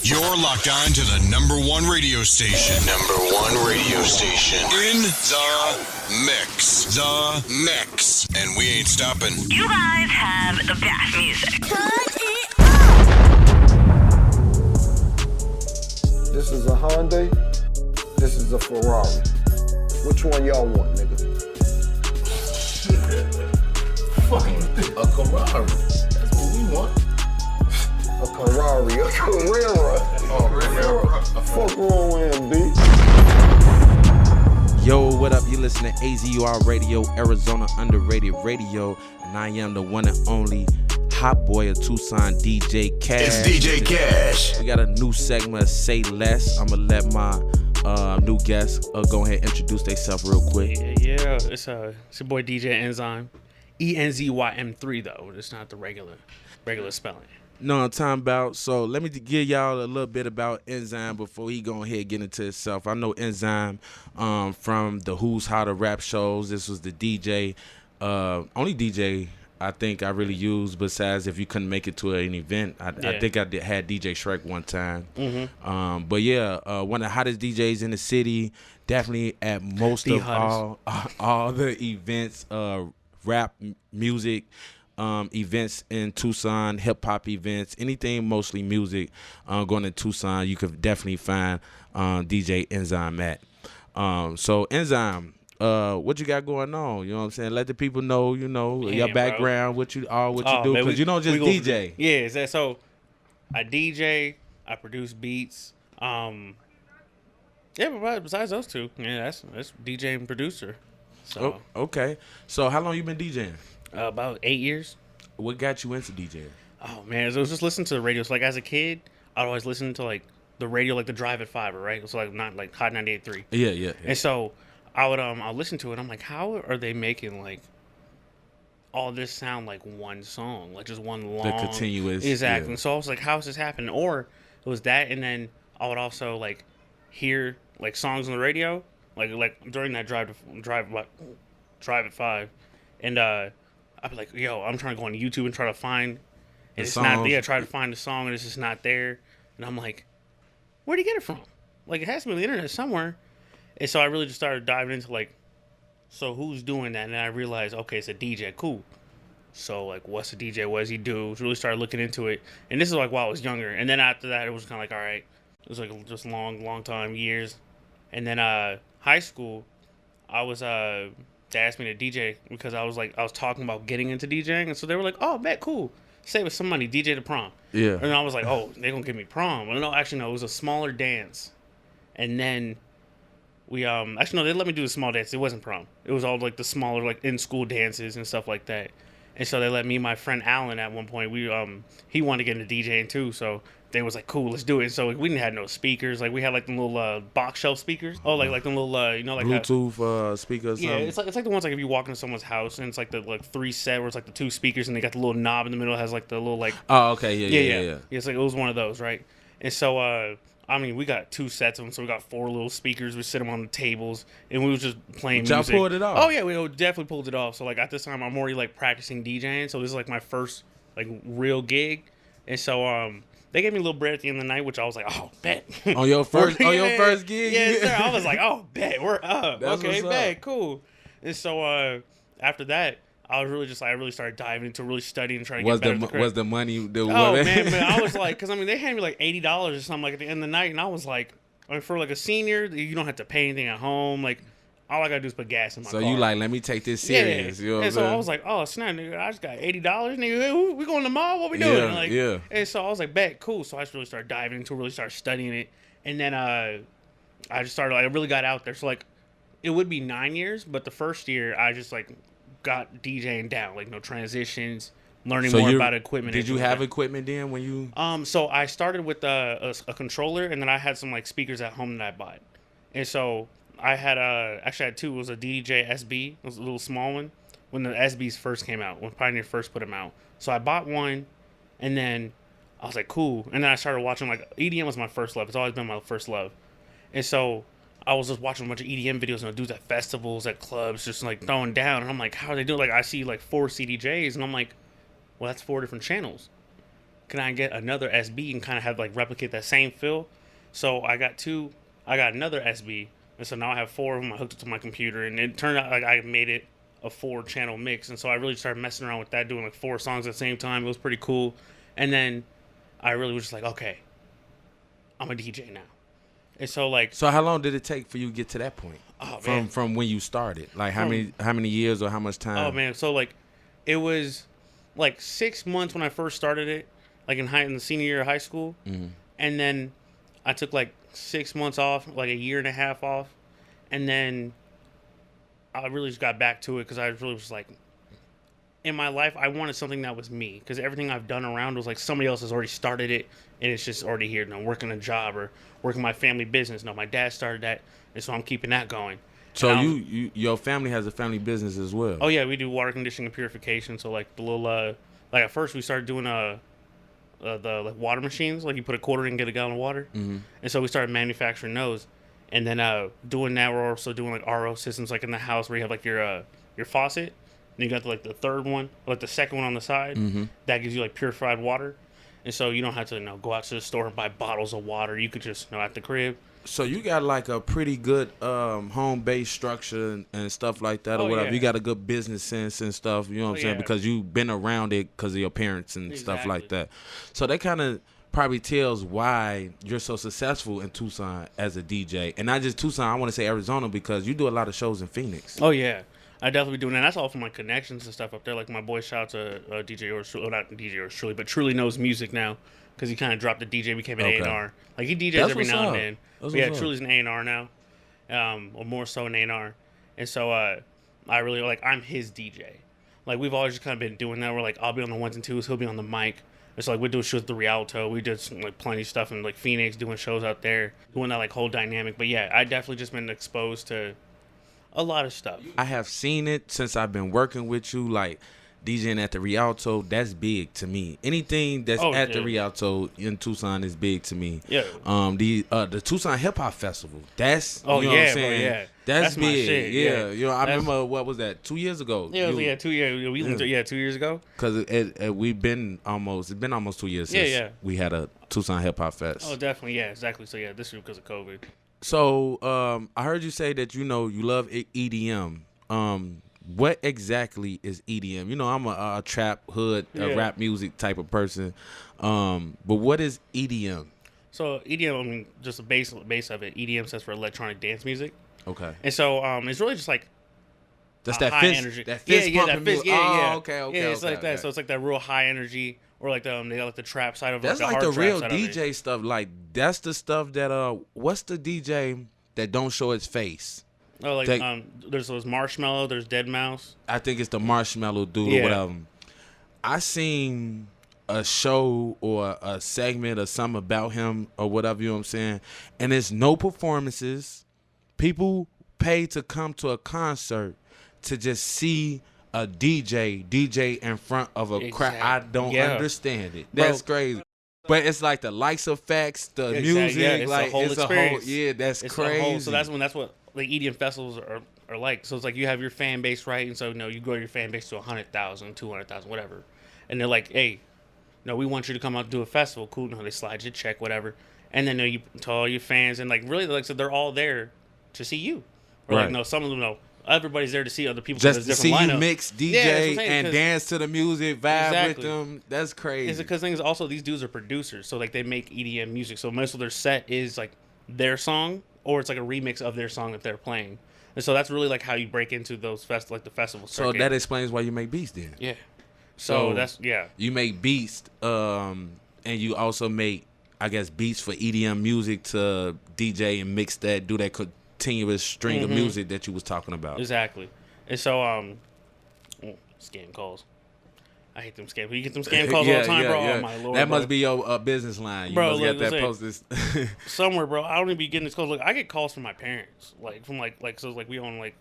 You're locked on to the number one radio station. Number one radio station. In the mix. The mix. And we ain't stopping. You guys have the best music. Turn it up! This is a Hyundai. This is a Ferrari. Which one y'all want, nigga? Fucking a Ferrari. That's what we want. A Ferrari, a Carrera. Oh, Carrera. Fuck wrong with him, B? Yo, what up? You listen to AZUR Radio, Arizona Underrated Radio, and I am the one and only hot boy of Tucson, DJ Cash. It's DJ Cash. We got a new segment of Say Less. I'm gonna let my new guests go ahead and introduce themselves real quick. Yeah, it's your boy DJ Enzym, Enzym3 though. It's not the regular spelling. No, I'm talking about. So let me give y'all a little bit about Enzym before he go ahead and get into himself. I know Enzym from the Who's How to Rap shows. This was the DJ, only DJ I think I really used besides if you couldn't make it to an event. I think I had DJ Shrek one time. Mm-hmm. But yeah, one of the hottest DJs in the city. Definitely at most The of all the events, rap music. Events in Tucson, hip hop events, anything mostly music going to Tucson, you could definitely find DJ Enzym at. So Enzym, what you got going on? You know what I'm saying? Let the people know, your background, bro. what you do, because you don't just DJ. Yeah, so I DJ, I produce beats. But besides those two, yeah, that's DJ and producer. So Okay. So how long you been DJing? about 8 years. What got you into DJing? Oh man, so I was just listening to the radio. So like as a kid, I'd always listen to like the radio, like the Drive at 5, right? So like not like Hot 98.3. Yeah. And so I would I'll listen to it. I'm like, how are they making like all this sound like one song, like just one long, The continuous, exactly. yeah. So I was like, how is this happening? Or it was that, and then I would also like hear like songs on the radio, like during that drive at 5, and I'd be like, yo, I'm trying to go on YouTube and try to find, and it's not there. Try to find the song, and it's just not there. And I'm like, where'd he get it from? Like, it has to be on the internet somewhere. And so I really just started diving into, like, so who's doing that? And then I realized, okay, it's a DJ. Cool. So, like, what's a DJ? What does he do? So really started looking into it. And this is, like, while I was younger. And then after that, it was kind of like, all right. It was, like, just long time, years. And then high school, I was... They asked me to DJ because I was talking about getting into DJing, and so they were like, "Oh, bet, cool, save us some money, DJ to prom." Yeah. And I was like, "Oh, they gonna give me prom?" Well, no, actually, no, it was a smaller dance, and then we actually no, they let me do the small dance. It wasn't prom. It was all like the smaller like in school dances and stuff like that. And so they let me, and my friend Alan, at one point, he wanted to get into DJing too, so. They was like, cool, let's do it. And so we didn't have no speakers. Like we had like the little box shelf speakers. Oh, like the little like Bluetooth speakers. Yeah, it's like the ones like if you walk into someone's house and it's like the like 3 set where it's like the 2 speakers and they got the little knob in the middle that has like the little like. Oh, okay, yeah. It's like it was one of those, right? And so I mean, we got 2 sets of them, so we got 4 little speakers. We set them on the tables, and we was just playing music. Y'all pulled it off. Oh yeah, we definitely pulled it off. So like at this time, I'm already like practicing DJing. So this is like my first like real gig, and so they gave me a little bread at the end of the night, which I was like, oh, bet. On your first gig? Yes, sir. I was like, oh, bet. We're up. That's okay, what's bet. up. Cool. And so after that, I really started diving into really studying and trying to get better at the craft. Was the money? Man, I was like, because I mean, they handed me like $80 or something like at the end of the night, and I was like, I mean, for like a senior, you don't have to pay anything at home. Like, all I gotta do is put gas in my car. So you like, let me take this serious. Yeah. You know what and I'm so saying? I was like, oh, snap, nigga, I just got $80, nigga. We going to the mall? What we doing? Yeah. And so I was like, bet, cool. So I just really started diving into it, really started studying it. And then I just started, like, I really got out there. So, like, it would be 9 years, but the first year I just, like, got DJing down. Like, no transitions, learning more about equipment. Did you have equipment then when you? So I started with a controller, and then I had some, like, speakers at home that I bought. And so... I had actually I had 2. It was a DJ SB. It was a little small one when the SBs first came out, when Pioneer first put them out. So I bought one, and then I was like, cool. And then I started watching, like, EDM was my first love. It's always been my first love. And so I was just watching a bunch of EDM videos and dudes at festivals, at clubs, just, like, throwing down. And I'm like, how are they doing? Like, I see, like, 4 CDJs, and I'm like, well, that's 4 different channels. can I get another SB and kind of have like replicate that same feel? So I got another SB, and so now I have 4 of them. I hooked it to my computer, and it turned out like I made it a 4-channel mix, and so I really started messing around with that, doing like 4 songs at the same time. It was pretty cool, and then I really was just like, okay, I'm a DJ now. And so like, So how long did it take for you to get to that point? From when you started, like how many years or how much time? Oh man, so like, it was like 6 months when I first started it, like in the senior year of high school, and then I took like 6 months off, like a year and a half off, and then I really just got back to it because I really was like, in my life, I wanted something that was me, because everything I've done around was like somebody else has already started it, and it's just already here. I'm working a job or working my family business. No, my dad started that, and so I'm keeping that going. So your family has a family business as well? Oh yeah, we do water conditioning and purification. So like the little like at first we started doing the like water machines, like you put a quarter in and get a gallon of water, and so we started manufacturing those, and then doing that. We're also doing like RO systems, like in the house where you have like your faucet, and you got like the third one, like the second one on the side, that gives you like purified water, and so you don't have to go out to the store and buy bottles of water. You could just at the crib. So you got like a pretty good home-based structure and stuff like that, or whatever. Yeah. You got a good business sense and stuff, you know what I'm saying? Yeah. Because you've been around it because of your parents and stuff like Exactly. that. So that kind of probably tells why you're so successful in Tucson as a DJ. And not just Tucson, I want to say Arizona, because you do a lot of shows in Phoenix. Oh yeah, I definitely do, and that's all from my connections and stuff up there. Like my boy, shout out to DJ or not DJ or Truly, but Truly knows music now because he kind of dropped the DJ, became an A&R. Like he DJs That's every what's now up. and then. That's But yeah, what's up. Truly's an A&R now, or more so an A&R, and so I really like I'm his DJ. Like we've always just kind of been doing that. We're like I'll be on the 1s and 2s, he'll be on the mic. It's like we do shows at the Rialto. We did some, like plenty of stuff in like Phoenix, doing shows out there, doing that like whole dynamic. But yeah, I definitely just been exposed to a lot of stuff. I have seen it since I've been working with you, like DJing at the Rialto. That's big to me. Anything that's at the Rialto in Tucson is big to me. Yeah. The Tucson Hip Hop Festival. That's Oh, you know yeah, what I'm bro, saying? yeah. That's That's my big. shit, Yeah. yeah. You know, I That's- remember what was that? 2 years ago. Yeah, it was, 2 years. We went through, 2 years ago. Because we've been almost 2 years Yeah, since yeah. we had a Tucson Hip Hop Fest. Oh, definitely, yeah, exactly. So yeah, this is because of COVID. So I heard you say that you love EDM. What exactly is EDM? You know, I'm a trap hood, rap music type of person. But what is EDM? So EDM, I mean, just the base of it. EDM stands for electronic dance music, Okay. and so it's really just like That's that high fist, energy. that fist yeah, that pumping fist. music. Yeah. Okay. Yeah, it's okay, like that. okay. So it's like that real high energy, or like they got like the trap side of it. That's like like the the hard real trap side of it. DJ stuff. Like that's the stuff that what's the DJ that don't show its face? Oh, like Take- there's those Marshmallow, there's Dead Mouse. I think it's the Marshmallow dude or Yeah. whatever. I seen a show or a segment or something about him or whatever, you know what I'm saying? And it's no performances. People pay to come to a concert to just see a DJ in front of a crowd. I don't Yeah. understand it. Bro. That's crazy. But it's like the lights effects, the Exactly. music, Yeah, it's like a whole it's experience. that's It's crazy. the whole, so that's what like EDM festivals are like. So it's like you have your fan base, right? And so you grow your fan base to 100,000, 200,000, whatever. And they're like, hey, no, we want you to come out and do a festival. Cool. No, they slide you a check, whatever. And then you tell all your fans, and like really, like so they're all there to see you. Or Right. like no, some of them everybody's there to see other people. Just 'cause to it's a see different you lineup. mix DJ Yeah, that's what I'm saying, and 'cause- dance to the music, vibe Exactly. with them. That's crazy. Is it because things also these dudes are producers, so like they make EDM music. So most of their set is like their song, or it's like a remix of their song that they're playing. And so that's really like how you break into those like the festival So circuit. that explains why you make beats then. yeah. So So that's You make beats, and you also make, I guess, beats for EDM music to DJ and mix that, do that continuous string of music that you was talking about. exactly. And so scam calls. I hate them scam. You get them scam calls all the time, bro. Oh my lord. That bro. must be your business line. You Bro, must look, get that listen. posted. Somewhere, bro. I don't even be getting this calls. Look, I get calls from my parents, like from like so like we own like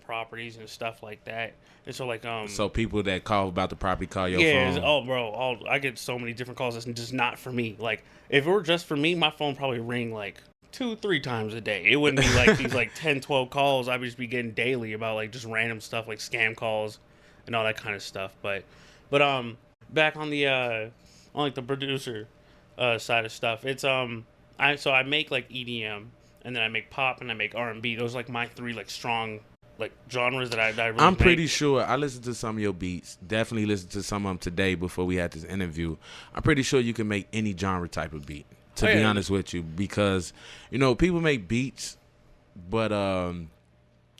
properties and stuff like that. And so like So people that call about the property call your yeah, phone. oh bro, I get so many different calls that's just not for me. Like if it were just for me, my phone probably ring like 2-3 times a day. It wouldn't be like these like 10-12 calls I would just be getting daily about like just random stuff like scam calls and all that kind of stuff. But back on the on like the producer side of stuff. It's I make like EDM, and then I make pop, and I make R&B. Those are like my three like strong like genres that I really I'm make. pretty sure I listened to some of your beats. Definitely listened to some of them today before we had this interview. I'm pretty sure you can make any genre type of beat, to be honest with you, because people make beats, but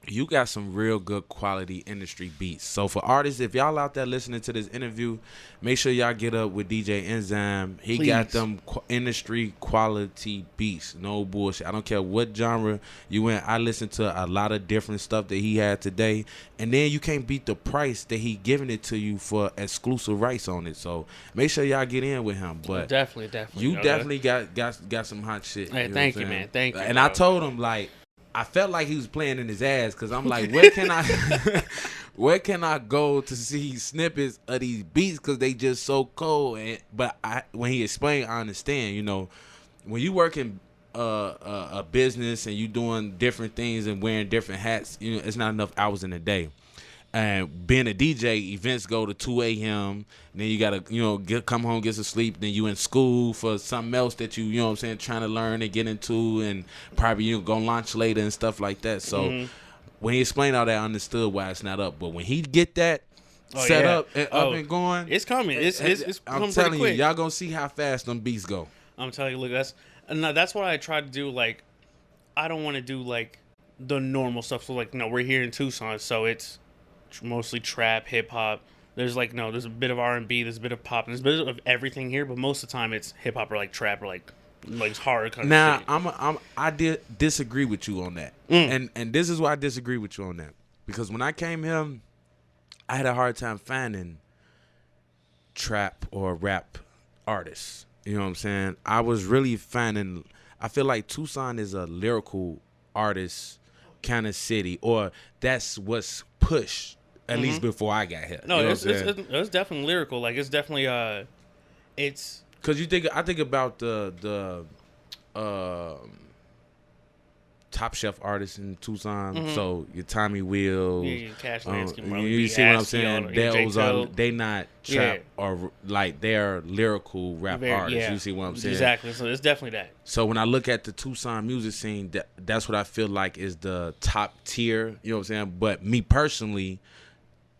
you got some real good quality industry beats. So for artists, if y'all out there listening to this interview, make sure y'all get up with DJ Enzym. He got them industry quality beats. No bullshit. I don't care what genre you in. I listened to a lot of different stuff that he had today. And then you can't beat the price that he giving it to you for exclusive rights on it. So make sure y'all get in with him. But definitely. You definitely got some hot shit. Hey, thank you, man. Thank you. And bro. I told him, like, I felt like he was playing in his ass, because I'm like, where can I go to see snippets of these beats, because they just so cold. But when he explained, I understand. When you work in a business and you doing different things and wearing different hats, it's not enough hours in a day. And being a DJ, events go to 2 a.m. Then you gotta, come home, get some sleep. Then you in school for something else that you trying to learn and get into, and probably go launch later and stuff like that. So when he explained all that, I understood why it's not up. But when he get that set up and up and going, it's coming. It's I'm telling you, y'all gonna see how fast them beats go. I'm telling you, look, that's what I try to do. Like, I don't want to do like the normal stuff. So like, we're here in Tucson, so it's mostly trap, hip hop. There's there's a bit of R&B, there's a bit of pop, and there's a bit of everything here. But most of the time, it's hip hop or like trap or like horror kind of shit. I did disagree with you on that, and this is why I disagree with you on that, because when I came here, I had a hard time finding trap or rap artists. You know what I'm saying? I was really finding. I feel like Tucson is a lyrical artist kind of city, or that's what's pushed. At least before I got here. No, it's definitely lyrical. Like, it's definitely it's because I think about the top shelf artists in Tucson. So your Tommy Will, Cash Lansky, you see what I'm saying? They not trap or like they're lyrical rap artists. Yeah. You see what I'm saying? Exactly. So it's definitely that. So when I look at the Tucson music scene, that's what I feel like is the top tier. You know what I'm saying? But me personally,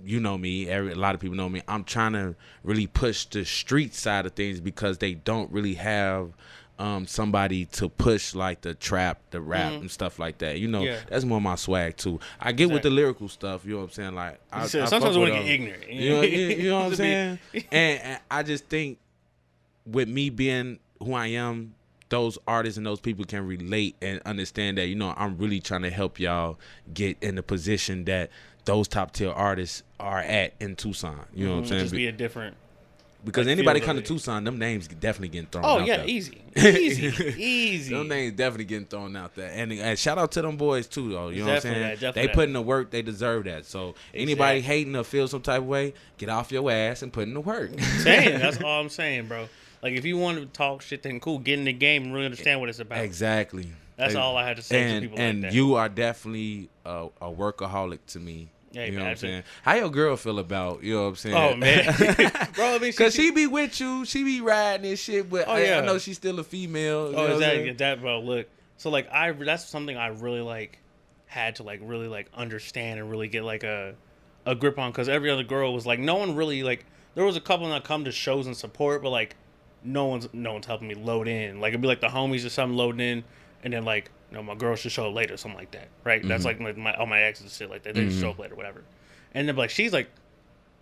you know me, a lot of people know me, I'm trying to really push the street side of things, because they don't really have somebody to push like the trap, the rap, and stuff like that. That's more my swag too. I get with the lyrical stuff, you know what I'm saying? Like, sometimes I want to get ignorant. You know what I'm saying? And I just think with me being who I am, those artists and those people can relate and understand that, I'm really trying to help y'all get in the position that those top tier artists are at in Tucson. You know what I'm saying? Just be a different. Because anybody come to Tucson, them names definitely getting thrown out there. Easy. Them names definitely getting thrown out there. And shout out to them boys too, though. You know what I'm saying? They put in the work, they deserve that. So anybody hating or feel some type of way, get off your ass and put in the work. That's all I'm saying, bro. Like, if you want to talk shit, then cool. Get in the game and really understand what it's about. Exactly. That's all I had to say to people like that. And you are definitely a workaholic to me. Hey, you know what I'm saying? How your girl feel about, you know what I'm saying? Oh, man. Bro, I mean, because she be with you, she be riding and shit, but I know she's still a female. Oh, exactly. That, bro, look. So, like, that's something I really, like, had to, like, really, like, understand and really get, like, a grip on, because every other girl was, like, no one really, like, there was a couple that come to shows and support, but, like, no one's helping me load in. Like, it'd be, like, the homies or something loading in, and then, like, my girl should show up later, something like that, right? That's like all my exes and shit like that. They just show up later, whatever. And then like she's like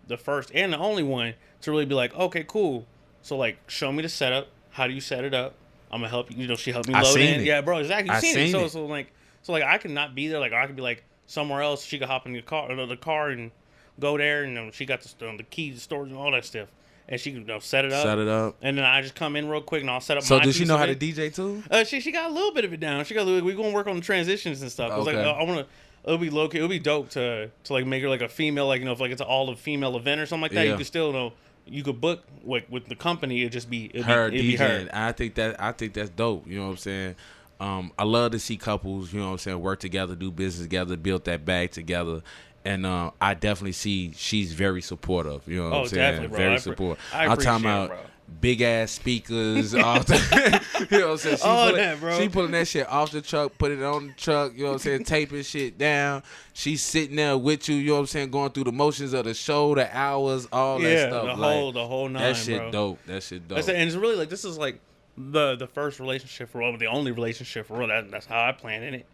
the first and the only one to really be like, okay, cool. So like, show me the setup. How do you set it up? I'm gonna help you. She helped me load in. Yeah, bro, exactly. You seen it. So like I could not be there. Like, or I could be like somewhere else. She could hop in the car and go there, and she got the keys, the storage, and all that stuff. And she can set it up. And then I just come in real quick and I'll set up my So does she know how to DJ too? She got a little bit of it down. We're going to work on the transitions and stuff. Okay. Like, I want to, it'll be low key. It'll be dope to like make her like a female, like, if like it's an all of female event or something like that, you could still, you could book with the company. It'd just be her it'd DJing. be her. I think that's dope. You know what I'm saying? I love to see couples, you know what I'm saying, work together, do business together, build that bag together. And I definitely see she's very supportive. You know what I'm saying? Definitely, bro. Very supportive. I appreciate I'm talking about, it, bro. big ass speakers. Off the, you know what I'm saying? She pulling that shit off the truck, put it on the truck. You know what I'm saying? Taping shit down. She's sitting there with you. You know what I'm saying? Going through the motions of the show, the hours, all that stuff. The whole nine. That shit bro. dope. That shit dope. And it's really like this is like the first relationship for real, the only relationship for real. That's how I plan in it.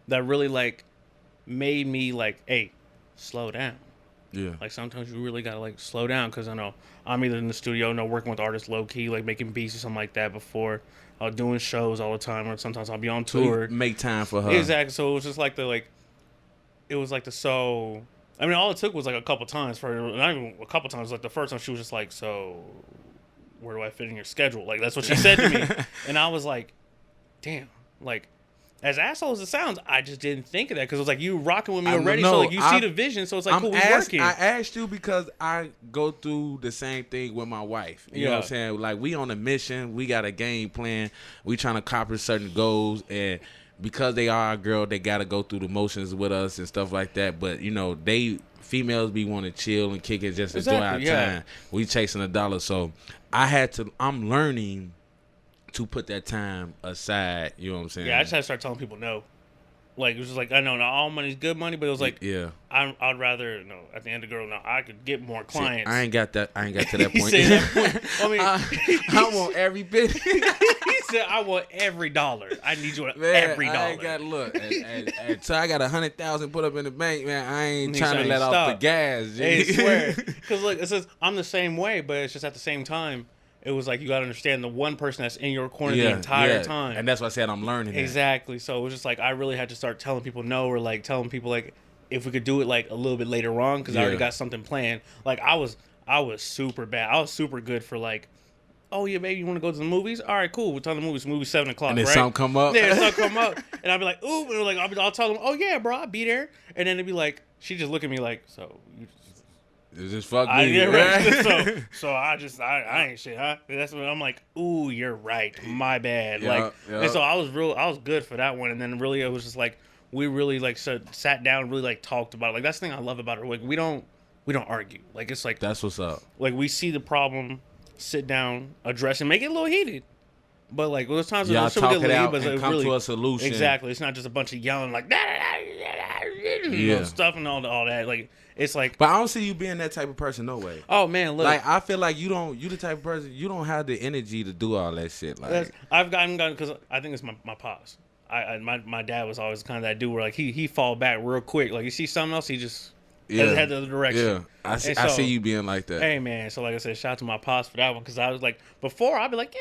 That really like made me like, hey, slow down. Yeah. Like sometimes you really gotta like slow down because I know I'm either in the studio, working with artists low key, like making beats or something like that before, doing shows all the time, or sometimes I'll be on tour. So make time for her. Exactly. So it was just like so. I mean, all it took was like a couple times for not even a couple times. Like the first time she was just like, so where do I fit in your schedule? Like that's what she said to me, and I was like, damn, like. As asshole as it sounds, I just didn't think of that because it was like you rocking with me already, so like you see the vision, so it's like cool, we working. I asked you because I go through the same thing with my wife. You know what I'm saying? Like we on a mission, we got a game plan, we trying to accomplish certain goals, and because they are our girl, they got to go through the motions with us and stuff like that. But females be want to chill and kick it, just enjoy our time. We chasing a dollar, so I'm learning to put that time aside, you know what I'm saying? Yeah, I just had to start telling people no. Like, it was just like, I know not all money's good money, but it was like, I'd rather, at the end of the girl, I could get more clients. See, I ain't got to that point. That point. I mean, I want every bit. He said, I want every dollar. I need you on every dollar. I ain't got to look. So I got 100,000 put up in the bank, man. I ain't trying to let off the gas. Hey, swear. Because, look, it says, I'm the same way, but it's just at the same time, it was like you got to understand the one person that's in your corner the entire time. And that's why I said I'm learning that. Exactly. So it was just like I really had to start telling people no, or like telling people like if we could do it like a little bit later on because I already got something planned. Like I was super bad. I was super good for like, oh yeah, baby, you want to go to the movies? All right, cool. We'll tell the movies. Movie 7 o'clock. And then right? something come up. Yeah, something come up, and I'll be like, ooh, and like I'll tell them, oh yeah, bro, I'll be there. And then it'd be like, she just look at me like, so you. It's just fuck me. Right? So I ain't shit, huh? That's what I'm like. Ooh, you're right. My bad. And so I was good for that one. And then really it was just like we really like sat down, and really like talked about it. Like that's the thing I love about it. Like we don't argue. Like it's like that's what's up. Like we see the problem, sit down, address it, make it a little heated. But like there's times when talk it out and come to a solution. Exactly. It's not just a bunch of yelling like stuff and all that. Like it's like, but I don't see you being that type of person, no way. Oh man, look. Like I feel like you the type of person you don't have the energy to do all that shit. Like I've gotten because I think it's my pops. My dad was always kind of that dude where like he fall back real quick. Like you see something else, he just head the other direction. Yeah, I see you being like that. Hey man, so like I said, shout out to my pops for that one because I was like before I'd be like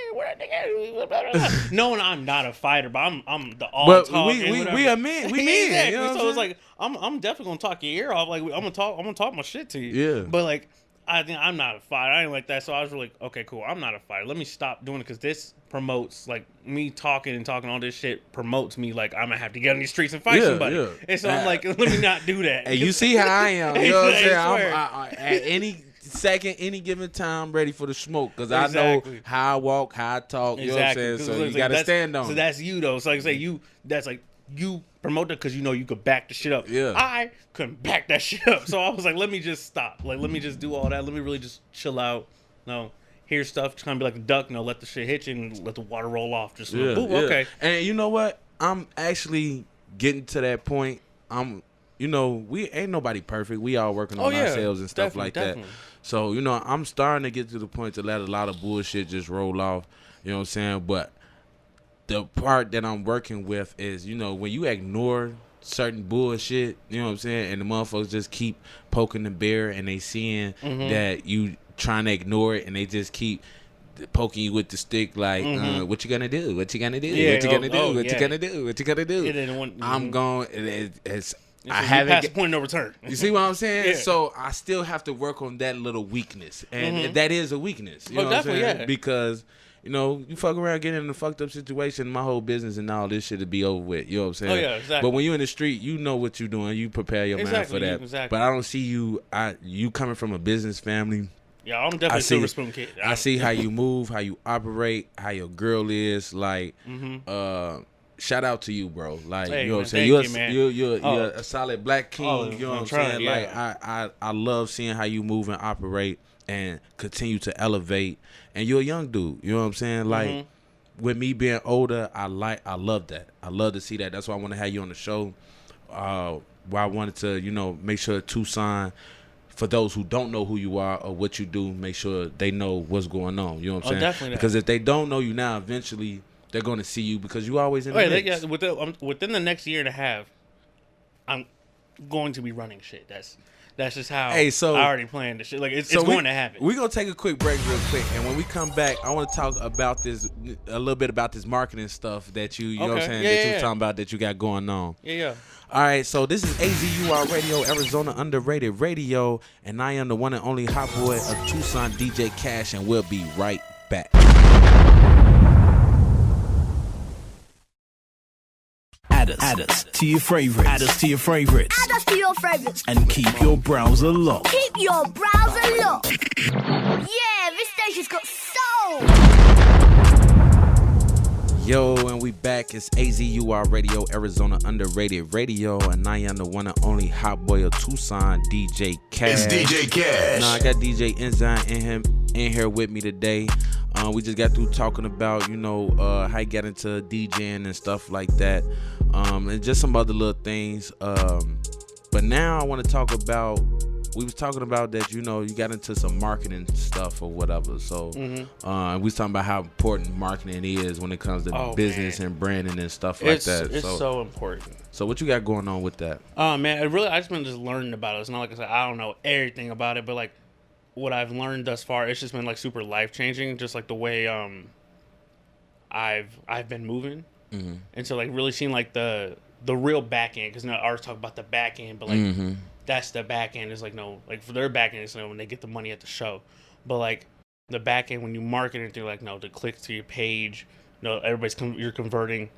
knowing I'm not a fighter, but I'm the all talk. But we are men. We men. Exactly. You know so it's like I'm definitely gonna talk your ear off. Like I'm gonna talk my shit to you. Yeah. But like I think I'm not a fighter. I ain't like that. So I was really okay, cool. I'm not a fighter. Let me stop doing it because this promotes like me talking all this shit promotes me like I'm gonna have to get on these streets and fight somebody. Yeah. And so I'm like, let me not do that. Hey, you see how I am? You know what I'm saying? I'm at any second, any given time, ready for the smoke because I know how I walk, how I talk. You know what I'm saying? So you gotta stand on it. So that's you though. So like I say, that's like you promote that because you know you could back the shit up. Yeah. I couldn't back that shit up. So I was like, let me just stop. Like, let me just do all that. Let me really just chill out. No, hear stuff, just kind of be like a duck. No, let the shit hit you and let the water roll off. Just okay. And you know what? I'm actually getting to that point. We ain't nobody perfect. We all working on ourselves and stuff like that. So, I'm starting to get to the point to let a lot of bullshit just roll off. You know what I'm saying? But the part that I'm working with is, when you ignore certain bullshit, you know what I'm saying, and the motherfuckers just keep poking the bear and they seeing that you trying to ignore it and they just keep poking you with the stick like, what you gonna do? What you gonna do? Yeah, what you gonna do? What you gonna do? What you gonna do? I'm going. I haven't past the point of no return. You see what I'm saying? Yeah. So I still have to work on that little weakness, and that is a weakness. You know what I'm saying? Yeah. Because you fuck around getting in a fucked up situation, my whole business and all this shit will be over with. You know what I'm saying? Oh yeah, exactly. But when you're in the street, you know what you're doing. You prepare your mind for that. Exactly. But I don't see you coming from a business family. Yeah, I'm definitely a silver spoon kid. I see how you move, how you operate, how your girl is. Like, shout out to you, bro. Like, Hey, you know what I'm man, saying? thank you, man. You're a solid black king. Oh, you know what I'm I'm trying, saying? yeah. Like, I love seeing how you move and operate and continue to elevate. And you're a young dude. You know what I'm saying? Like, with me being older, I love that. I love to see that. That's why I want to have you on the show. Why I wanted to, make sure Tucson, for those who don't know who you are or what you do, make sure they know what's going on. You know what I'm saying? Definitely. Because if they don't know you now, eventually they're going to see you because you always in the mix. Within the next year and a half, I'm going to be running shit. That's just how I already planned this shit. Like, it's going to happen. We're going to take a quick break real quick. And when we come back, I want to talk about this, a little bit about this marketing stuff that you know what I'm saying, that you're talking about that you got going on. Yeah. All right, so this is AZUR Radio, Arizona Underrated Radio, and I am the one and only hot boy of Tucson, DJ Cash, and we'll be right back. Add us to your favorites. Add us to your favorites. Add us to your favorites. And keep your browser locked. Keep your browser locked. Yeah, this station's got soul. Yo, and we back. It's AZUR Radio, Arizona Underrated Radio, and I am the one and only hot boy of Tucson, DJ Cash. It's DJ Cash. Now I got DJ Enzym in here with me today. We just got through talking about, how he got into DJing and stuff like that, and just some other little things. But now I want to talk about. We was talking about that, you got into some marketing stuff or whatever. So we was talking about how important marketing is when it comes to business and branding and stuff like that. It's so important. So what you got going on with that? Man, I just been just learning about it. It's not like I said, I don't know everything about it, but like what I've learned thus far, it's just been like super life changing. Just like the way I've been moving, and so like really seeing like the real back end, because I always talk about the back end, but like. That's the back end. Is like for their back end is when they get the money at the show, but like the back end when you market it through the clicks to your page, you're converting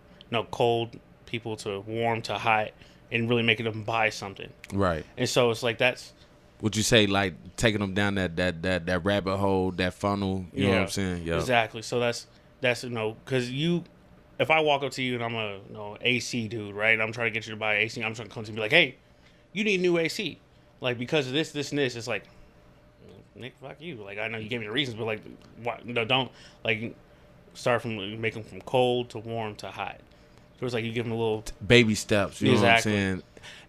cold people to warm to hot and really making them buy something. Right. And so it's like that's. Would you say like taking them down that rabbit hole, that funnel? You know what I'm saying? Yeah. Exactly. So that's because if I walk up to you and I'm a AC dude, right? I'm trying to get you to buy AC. I'm trying to come to you and be like, hey. You need new AC, like because of this, and this. It's like, Nick, fuck you. Like I know you gave me the reasons, but like, why? No, don't like start from make them from cold to warm to hot. So it's like you give them a little baby steps. You know what I'm exactly. saying?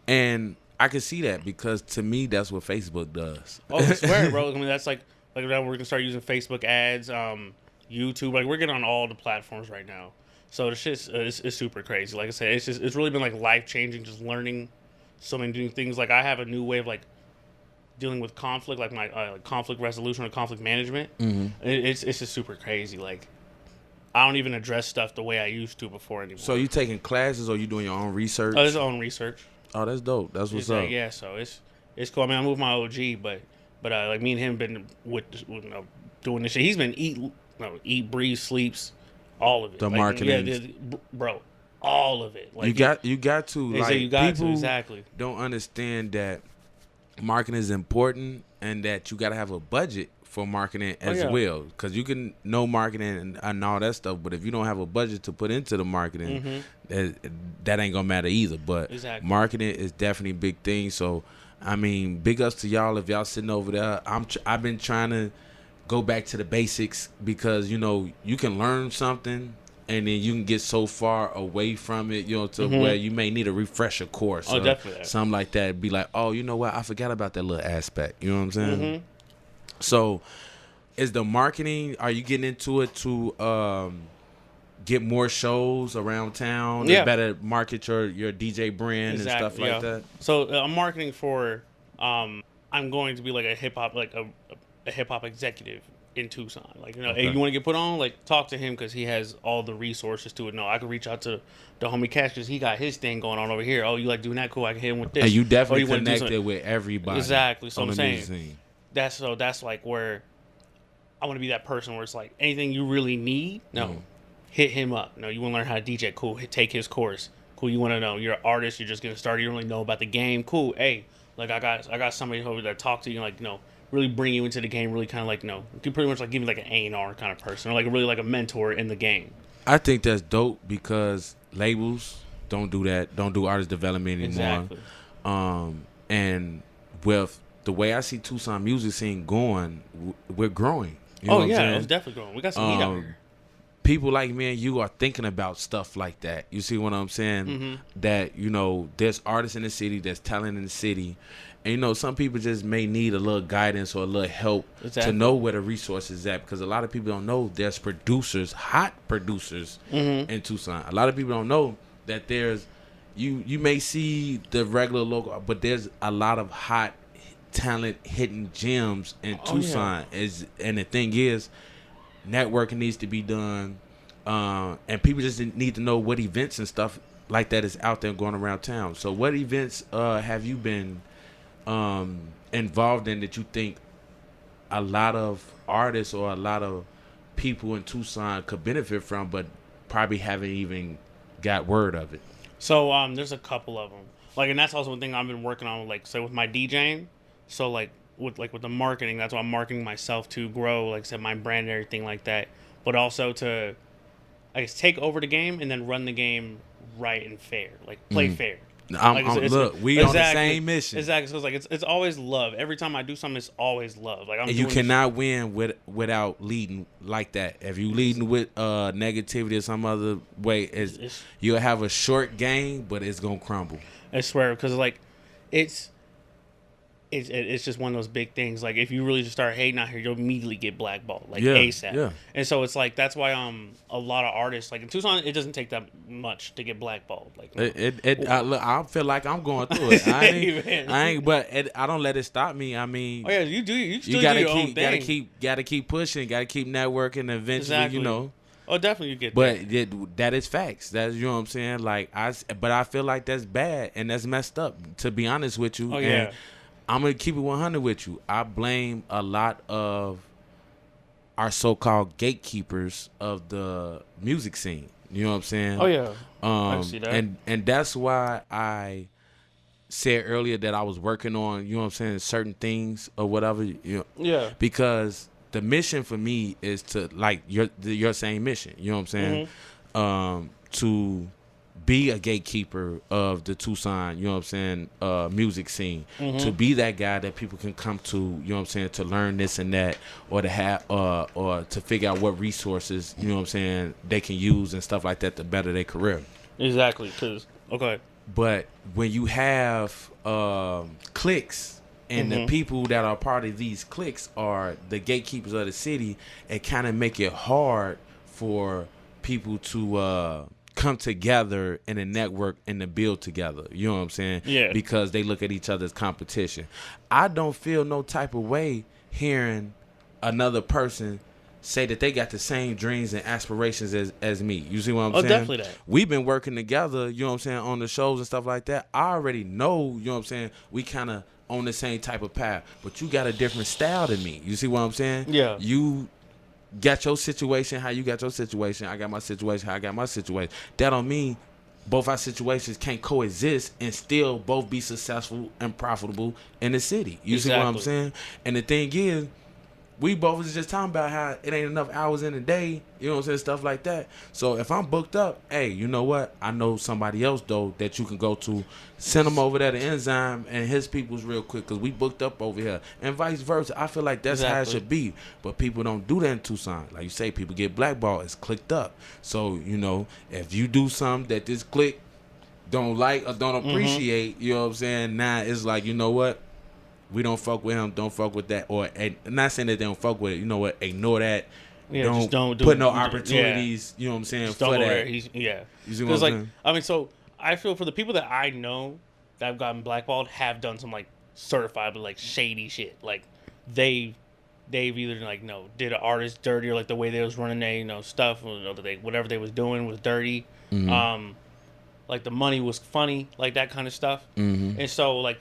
And I can see that because to me that's what Facebook does. Oh, I swear, bro. I mean that's like now we're gonna start using Facebook ads, YouTube. Like we're getting on all the platforms right now. So the shit's it's super crazy. Like I said, it's really been like life changing, just learning. So many new things. Like I have a new way of like dealing with conflict, like my conflict resolution or conflict management. It's just super crazy. Like I don't even address stuff the way I used to before anymore. So you taking classes or you doing your own research? Oh, it's own research. Oh, that's dope. That's what's up. Yeah, so it's cool. I mean, I moved my OG, but like me and him been with doing this shit. He's been eat, breathe, sleeps, all of it. The like, marketing, yeah, bro. All of it. Like you got to like you got people to exactly don't understand that marketing is important and that you got to have a budget for marketing as well, because you can know marketing and all that stuff, but if you don't have a budget to put into the marketing, that ain't gonna matter either. But marketing is definitely a big thing. So I mean, big ups to y'all if y'all sitting over there. I've been trying to go back to the basics because you can learn something. And then you can get so far away from it, to where you may need a refresher course or definitely. Something like that. Be like, oh, you know what? I forgot about that little aspect. You know what I'm saying? So is the marketing, are you getting into it to get more shows around town and better market your DJ brand and stuff like that? So I'm marketing for, I'm going to be like a hip-hop, like a hip-hop executive in Tucson. Like, hey, you want to get put on? Like, talk to him because he has all the resources to it. No, I could reach out to the homie Cash because he got his thing going on over here. Oh, you like doing that? Cool. I can hit him with this. And you definitely connected with everybody. Exactly. So I'm saying that's like where I want to be that person where it's like anything you really need, hit him up. No, you want to learn how to DJ? Cool. Take his course. Cool. You want to know you're an artist. You're just getting started. You don't really know about the game. Cool. Hey, like I got somebody over there talk to you. Like really bring you into the game, really kind of like, you can pretty much like give you like an A&R kind of person, or like really like a mentor in the game. I think that's dope because labels don't do that. Don't do artist development anymore. Exactly. And with the way I see Tucson music scene going, we're growing. You know Oh what I'm yeah, saying? it's definitely growing. We got some heat out here. People like me and you are thinking about stuff like that. You see what I'm saying? Mm-hmm. That, there's artists in the city, there's talent in the city. And, some people just may need a little guidance or a little help to know where the resources at. Because a lot of people don't know there's producers, hot producers in Tucson. A lot of people don't know that there's, you may see the regular local, but there's a lot of hot talent hidden gems in Tucson. And the thing is, networking needs to be done, and people just need to know what events and stuff like that is out there going around town. So what events have you been involved in that you think a lot of artists or a lot of people in Tucson could benefit from, but probably haven't even got word of it? So there's a couple of them. And that's also one thing I've been working on, with my DJing. So with the marketing, that's why I'm marketing myself to grow, like I said, my brand and everything like that. But also to, I guess, take over the game and then run the game right and fair, play fair. Look, we on the same mission. Exactly. So it's always love. Every time I do something, it's always love. And you cannot win without leading like that. If you leading with negativity or some other way, you'll have a short game, but it's gonna crumble. I swear, because it's just one of those big things. If you really just start hating out here, you'll immediately get blackballed, ASAP. Yeah. And so it's that's why a lot of artists, in Tucson, it doesn't take that much to get blackballed. I feel like I'm going through it. I don't let it stop me. I mean, oh yeah, you do. You still do your own thing. Gotta keep pushing. Gotta keep networking. And eventually, Oh, definitely you get but that is facts. That's, you know what I'm saying? But I feel like that's bad and that's messed up, to be honest with you. Oh, yeah. And I'm going to keep it 100 with you. I blame a lot of our so-called gatekeepers of the music scene. You know what I'm saying? Oh, yeah. I can see that. And that's why I said earlier that I was working on, you know what I'm saying, certain things or whatever. Yeah. Because the mission for me is to, your same mission. You know what I'm saying? To be a gatekeeper of the Tucson, you know what I'm saying, music scene. To be that guy that people can come to, you know what I'm saying, to learn this and that, or to have, or to figure out what resources, you know what I'm saying, they can use and stuff like that to better their career. Exactly, okay. But when you have cliques, and the people that are part of these cliques are the gatekeepers of the city, it kind of make it hard for people to come together in a network and to build together. You know what I'm saying? Yeah. Because they look at each other as competition. I don't feel no type of way hearing another person say that they got the same dreams and aspirations as me. You see what I'm saying? Definitely that. We've been working together, you know what I'm saying, on the shows and stuff like that. I already know, you know what I'm saying, we kind of on the same type of path, but you got a different style than me. You see what I'm saying? Yeah. You got your situation, how you got your situation. I got my situation, how I got my situation. That don't mean both our situations can't coexist and still both be successful and profitable in the city. You see what I'm saying? And the thing is, we both was just talking about how it ain't enough hours in a day, you know what I'm saying, stuff like that. So if I'm booked up, hey, you know what? I know somebody else, though, that you can go to. Send them over there to Enzym and his people's real quick, because we booked up over here. And vice versa. I feel like that's how it should be. But people don't do that in Tucson. Like you say, people get blackballed. It's clicked up. So, if you do something that this clique don't like or don't appreciate, you know what I'm saying, now it's like, you know what? We don't fuck with him. Don't fuck with that. Or I'm not saying that they don't fuck with it. You know what? Ignore that. Yeah, don't put no opportunities. Yeah. You know what I'm saying? For that. You see what I'm saying? So I feel for the people that I know that have gotten blackballed have done some certifiably shady shit. They've either did an artist dirty, or the way they was running their stuff, that whatever they was doing was dirty. The money was funny, that kind of stuff. And so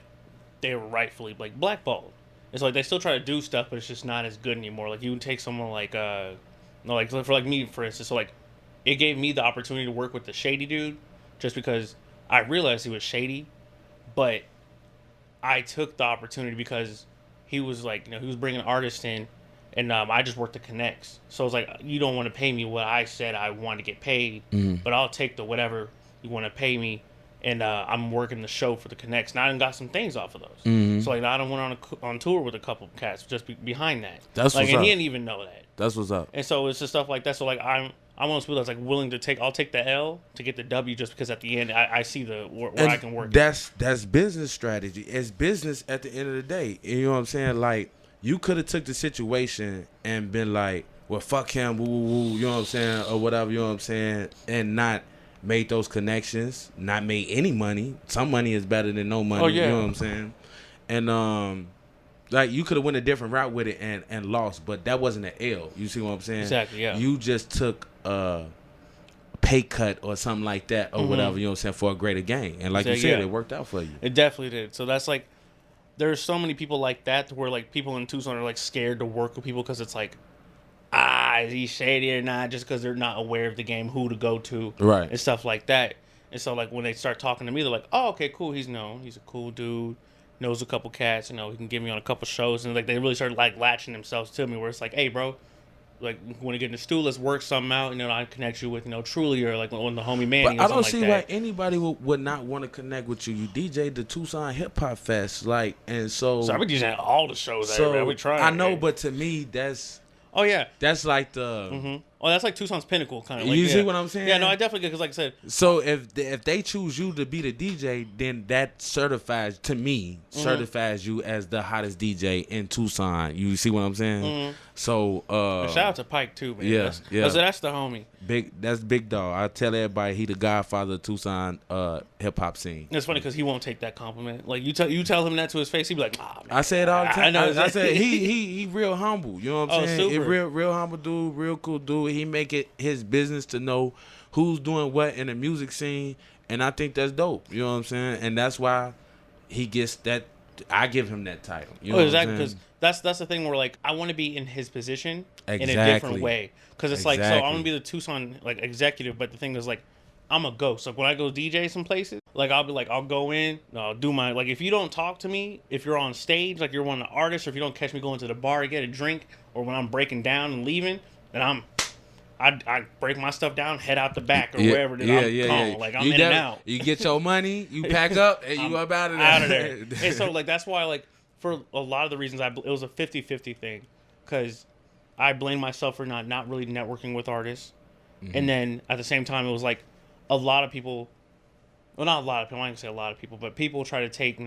they were rightfully blackballed. It's they still try to do stuff, but it's just not as good anymore. You would take someone for me, for instance. So it gave me the opportunity to work with the shady dude, just because I realized he was shady, but I took the opportunity because he was he was bringing artists in, And I just worked the connects. So it's like, you don't want to pay me what I said I want to get paid, but I'll take the whatever you want to pay me. And I'm working the show for the connects. And I done got some things off of those. So like, I done went on tour with a couple of cats just behind that. That's like, what's and up. he didn't even know that. That's what's up. And so it's just stuff like that. So like, I'm one of those people that's like willing to I'll take the L to get the W, just because at the end I see where I can work. That's business strategy. It's business at the end of the day. You know what I'm saying? Like, you could have took the situation and been like, well, fuck him, woo, woo, woo, you know what I'm saying, or whatever, you know what I'm saying, and not made those connections, not made any money. Some money is better than no money, you know what I'm saying? And like, you could have went a different route with it and lost, but that wasn't an L. You see what I'm saying? Exactly, yeah. You just took a pay cut or something like that or whatever, you know what I'm saying, for a greater gain. And like you said, it worked out for you. It definitely did. So that's like, there's so many people like that where like people in Tucson are like scared to work with people because it's like, is he shady or not? Just because they're not aware of the game, who to go to, right, and stuff like that. And so like, when they start talking to me, they're like, oh, okay, cool. He's a cool dude, knows a couple cats, he can get me on a couple shows. And like, they really started like latching themselves to me, where it's like, hey, bro, like, want to get in the stew, let's work something out. I connect you with Truly, or like on the homie Manny. But I don't see why anybody would not want to connect with you. You DJ the Tucson Hip Hop Fest, like, and so I be DJing all the shows. So we trying. I know, but to me, that's that's like the that's like Tucson's pinnacle, kind of. Like, you see what I'm saying? Yeah, no, I definitely get, because like I said. So if they choose you to be the DJ, then that certifies you as the hottest DJ in Tucson. You see what I'm saying? So shout out to Pike too, man. Yeah, that's the homie. That's Big Dog. I tell everybody he the godfather of Tucson hip hop scene. It's funny because he won't take that compliment. Like, you tell him that to his face, he be like, man, I say it all the time. I know. I said he real humble. You know what I'm saying? Super. He real humble dude, real cool dude. He make it his business to know who's doing what in the music scene, and I think that's dope. You know what I'm saying? And that's why he gets that. I give him that title. You know exactly, because that's the thing where like, I want to be in his position in a different way, because it's like, so I'm gonna be the Tucson like executive, but the thing is like, I'm a ghost. Like, when I go DJ some places, like, I'll be like, I'll go in, I'll do my, like, if you don't talk to me, if you're on stage, like you're one of the artists, or if you don't catch me going to the bar to get a drink, or when I'm breaking down and leaving, then I break my stuff down, head out the back or wherever. Then I'm gone. Like, I'm in and out. You get your money, you pack up, and you up out of there. Out of there. And so like, that's why, like, for a lot of the reasons, it was a 50-50 thing, because I blame myself for not really networking with artists, and then at the same time, it was like, a lot of people, well, not a lot of people, I ain't gonna say a lot of people, but people try to take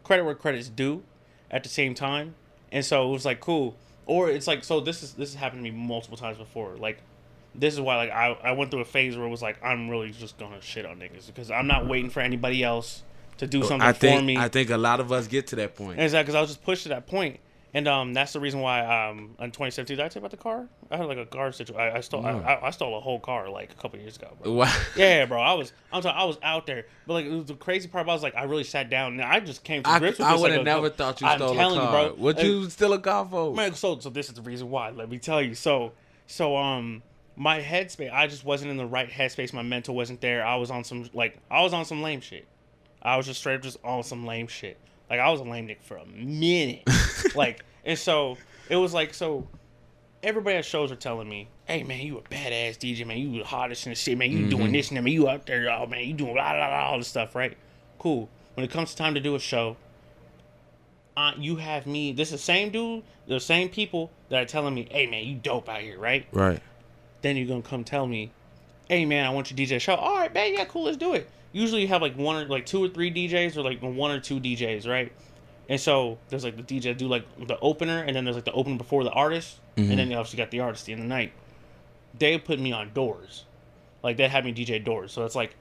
credit where credit's due at the same time. And so it was like, cool. Or it's like, so this has happened to me multiple times before. Like, this is why, like, I went through a phase where it was like, I'm really just gonna shit on niggas, because I'm not waiting for anybody else to do something for me. I think a lot of us get to that point. Exactly, because I was just pushed to that point. And that's the reason why in 2017, did I tell you about the car? I had like a car situation. I stole a whole car like a couple years ago, bro. Wow. Yeah, bro. I was out there, but like, it was the crazy part about, I was like, I really sat down and I just came to grips with this. I would have never thought you stole a car. You, bro. What you steal a car for? Man, so this is the reason why. Let me tell you. So my headspace, I just wasn't in the right headspace. My mental wasn't there. I was on some lame shit. I was just straight up just on some lame shit. Like, I was a lame nigga for a minute. Like, and so it was like, so everybody at shows are telling me, hey, man, you a badass DJ, man. You the hottest in the shit, man. You doing this and that, man. You out there, oh, man. You doing all this stuff, right? Cool. When it comes time to do a show, you have me. This is the same dude, the same people that are telling me, hey, man, you dope out here, right? Right. Then you're going to come tell me, hey, man, I want you to DJ a show. All right, man, yeah, cool, let's do it. Usually you have like two or three DJs, or like one or two DJs, right? And so there's like the DJ do like the opener, and then there's like the opener before the artist, and then you obviously got the artist at the end of the night. They put me on doors, like they had me DJ doors. So it's like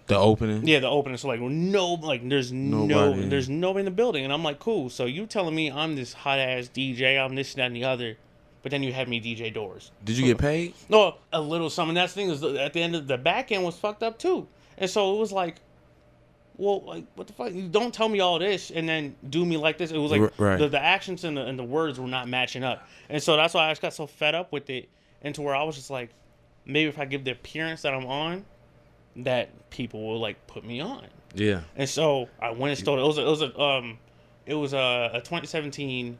the opening. Yeah, the opening. So like there's nobody in the building, and I'm like, cool. So you telling me I'm this hot ass DJ, I'm this, that, and the other, but then you have me DJ doors. Did you get paid? No, a little something. That's the thing is, at the end of the back end was fucked up too. And so it was like, well, like, what the fuck? You don't tell me all this and then do me like this. It was like the actions and the words were not matching up. And so that's why I just got so fed up with it, and to where I was just like, maybe if I give the appearance that I'm on, that people will like put me on. Yeah. And so I went and stole it. It was a 2017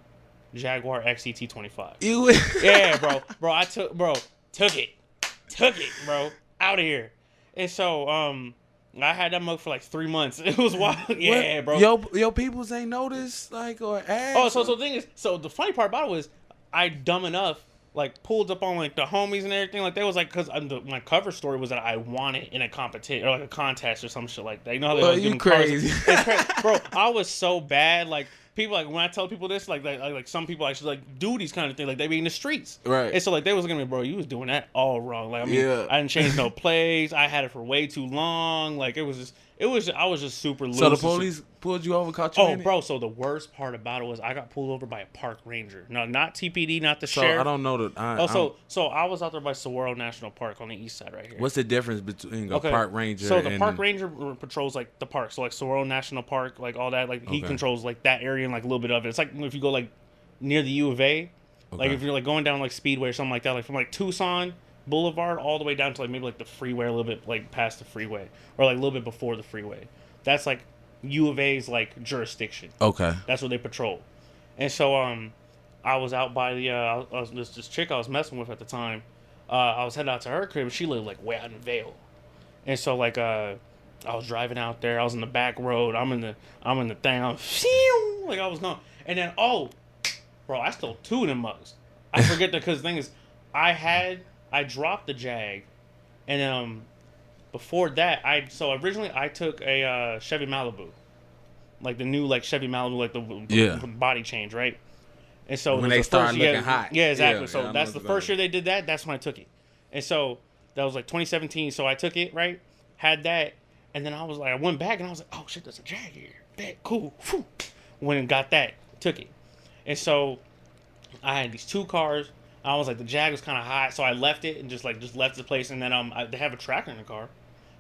Jaguar XET25. You Yeah, bro. I took it, bro, out of here. And so I had that mug for like 3 months. It was wild. Yeah, bro. Yo, peoples ain't noticed like or asked. Oh, so the thing is, so the funny part about it was, I dumb enough like pulled up on like the homies and everything. Like they was like, cause my cover story was that I won it in a competition or like a contest or some shit like that. You know how they always give me crazy. It's crazy, bro. I was so bad. Like people, like when I tell people this, like some people actually like do these kind of things. Like they be in the streets, Right. And so like they was looking at me, bro. You was doing that all wrong. Like I mean, Yeah. I didn't change no plays. I had it for way too long. Like I was just super loose. So the police pulled you over, caught you in it? Bro, so the worst part about it was I got pulled over by a park ranger. No, not TPD, not the So sheriff. I don't know the. So I was out there by Saguaro National Park on the east side right here. What's the difference between a park ranger? So the and park ranger patrols like the park. So like Saguaro National Park, like all that. Like he controls like that area and like a little bit of it. It's like if you go like near the U of A, like if you're like going down like Speedway or something like that, like from like Tucson Boulevard all the way down to like maybe like the freeway, a little bit like past the freeway, or like a little bit before the freeway. That's like U of A's like jurisdiction. Okay. That's what they patrol. And so I was out by the I was this chick I was messing with at the time. I was heading out to her crib and she lived like way out in Vail. And so like I was driving out there, I was in the back road, I'm in the thing, like I was going, and then bro, I stole 2 of them mugs. I forget that, because the thing is I dropped the Jag, and then before that, originally I took a Chevy Malibu, like the new like Chevy Malibu, like the body change, right? And so when they started looking hot, yeah, exactly. Yeah, so that's the first year they did that. That's when I took it, and so that was like 2017. So I took it, right? Had that, and then I was like, I went back and I was like, oh shit, there's a Jag here. That cool. Whew. Went and got that, took it, and so I had these 2 cars. I was like, the Jag was kind of hot, so I left it and just left the place. And then they have a tracker in the car.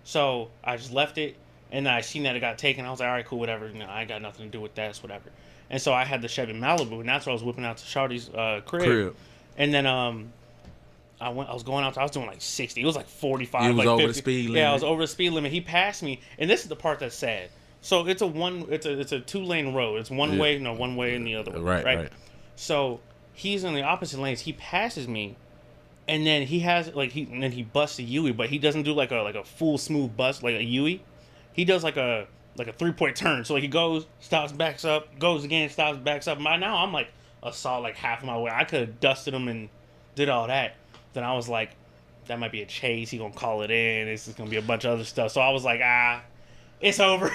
So I just left it, and then I seen that it got taken. I was like, all right, cool, whatever. You know, I ain't got nothing to do with that, it's whatever. And so I had the Chevy Malibu, and that's what I was whipping out to Shawty's crib. And then I was going out. I was doing like 60. It was like 45. You was like over 50. the speed limit. Yeah, I was over the speed limit. He passed me, and this is the part that's sad. So it's a 2-lane road. It's one way in the other way. Right. So he's in the opposite lanes. He passes me. And then he has he busts a Yui, but he doesn't do like a full smooth bust like a Yui. He does like a 3-point turn. So like he goes, stops, backs up, goes again, stops, backs up. By now I'm like a solid like half my way. I could have dusted him and did all that. Then I was like, that might be a chase. He gonna call it in. This is gonna be a bunch of other stuff. So I was like, it's over.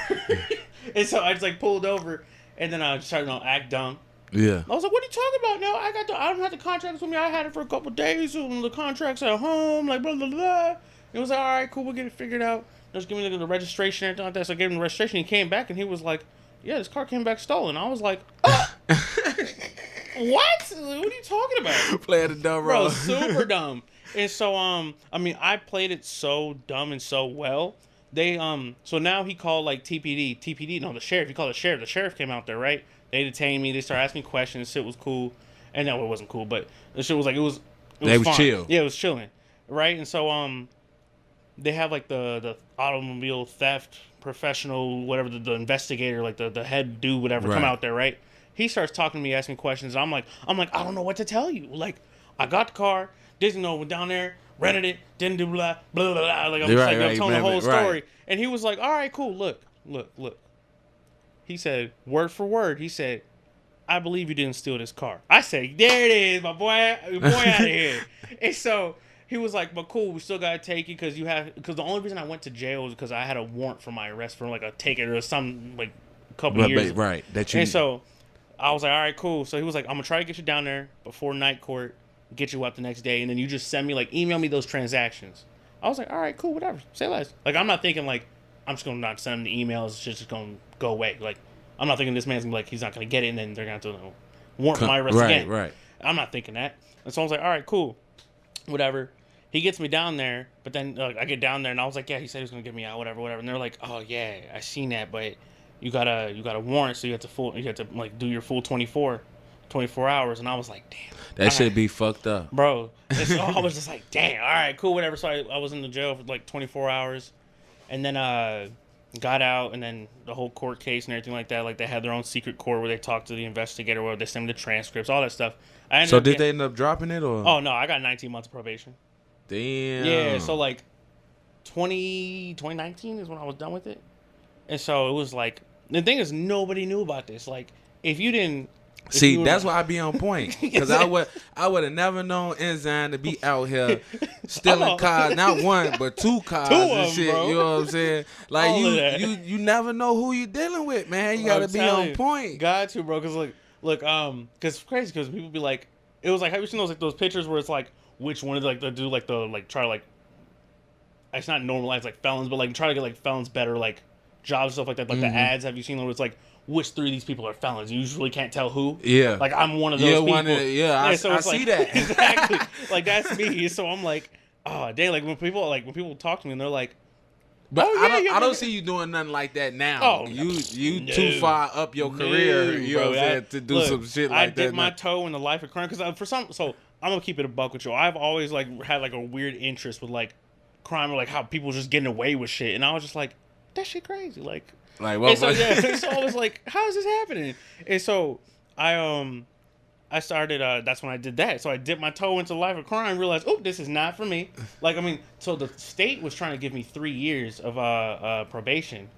And so I just like pulled over, and then I started to act dumb. Yeah. I was like, what are you talking about? No, I don't have the contracts with me. I had it for a couple of days. And the contract's at home, like, blah, blah, blah. It was like, all right, cool, we'll get it figured out. Just give me the registration and everything like that. So I gave him the registration. He came back, and he was like, yeah, this car came back stolen. I was like, what? What are you talking about? Playing the dumb role. Bro, super dumb. And so, I mean, I played it so dumb and so well. They, so now he called, like, TPD, no, the sheriff. He called the sheriff. The sheriff came out there, right? They detained me. They started asking me questions. Shit was cool. And no, it wasn't cool, but the shit was like, it was fun. Chill. Yeah, it was chilling. Right? And so, they have, like, the automobile theft professional, whatever, the investigator, like, the head dude, whatever, come out there, right? He starts talking to me, asking questions. I'm like, I don't know what to tell you. Like, I got the car. Didn't know, went down there, rented it, didn't do blah, blah, blah, blah. Like, I'm telling the whole story. And he was like, all right, cool, look. He said, word for word, he said, I believe you didn't steal this car. I said, there it is, my boy out of here. And so he was like, but cool, we still got to take it because the only reason I went to jail was because I had a warrant for my arrest for like a ticket or some like couple years. Right. And so I was like, all right, cool. So he was like, I'm going to try to get you down there before night court, get you out the next day, and then you just send me, like, email me those transactions. I was like, all right, cool, whatever. Say less. Like, I'm not thinking, like, I'm just going to not send him the emails. It's just going to go away. Like, I'm not thinking this man's going to be like, he's not going to get it, and then they're going to have to warrant my arrest again. Right. I'm not thinking that. And so I was like, all right, cool, whatever. He gets me down there, but then I get down there, and I was like, yeah, he said he was going to get me out, whatever. And they're like, oh, yeah, I seen that, but you got a warrant, so you have to like do your full 24 hours. And I was like, damn. That should be fucked up. Bro. And so I was just like, damn, all right, cool, whatever. So I was in the jail for like 24 hours. And then got out, and then the whole court case and everything like that. Like they had their own secret court where they talked to the investigator, where they sent me the transcripts, all that stuff. So did they end up dropping it or? Oh no, I got 19 months of probation. Damn. Yeah, so like 2019 is when I was done with it, and so it was like the thing is nobody knew about this. Like if you didn't. See, that's why I be on point, because I would have never known Enzym to be out here stealing cars, not one but two cars and shit. Bro. You know what I'm saying? Like you never know who you dealing with, man. You gotta be on point. Got to, bro. Because look, because it's crazy. Because people be like, it was like, have you seen those pictures where it's like which one of they do like the try to like, it's not normalize like felons, but like try to get like felons better like jobs, stuff like that. Like the ads, have you seen them where it's like, which three of these people are felons? You usually can't tell who. Yeah. Like, I'm one of those people. I see that. Exactly. Like, that's me. So I'm like, oh, dang. Like, when people talk to me and they're like, but I don't see you doing nothing like that now. Oh, you too far up your career, you know what I'm saying, to do some shit like that. I dip my toe in the life of crime because so I'm gonna keep it a buck with you. I've always like had like a weird interest with like crime or like how people just getting away with shit, and I was just like, that shit crazy, like. Well, so I was like, how is this happening? And so I started. That's when I did that. So I dipped my toe into life of crime. Realized, oh, this is not for me. Like, I mean, so the state was trying to give me 3 years of probation,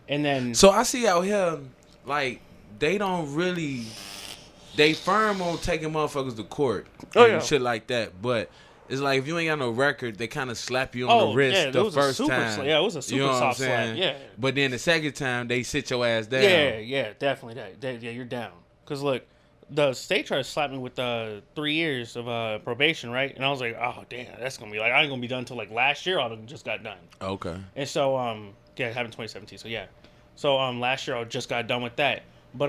and then. So I see out here, like they firm on taking motherfuckers to court and shit like that, but. It's like if you ain't got no record, they kind of slap you on the wrist the first time. Yeah, it was a super soft slap. Yeah. But then the second time, they sit your ass down. Yeah, definitely. Yeah, you're down. Because, look, the state tried to slap me with 3 years of probation, right? And I was like, oh, damn, that's going to be like, I ain't going to be done until like last year. I just got done. Okay. And so, it happened in 2017. So, yeah. So, last year I just got done with that. But,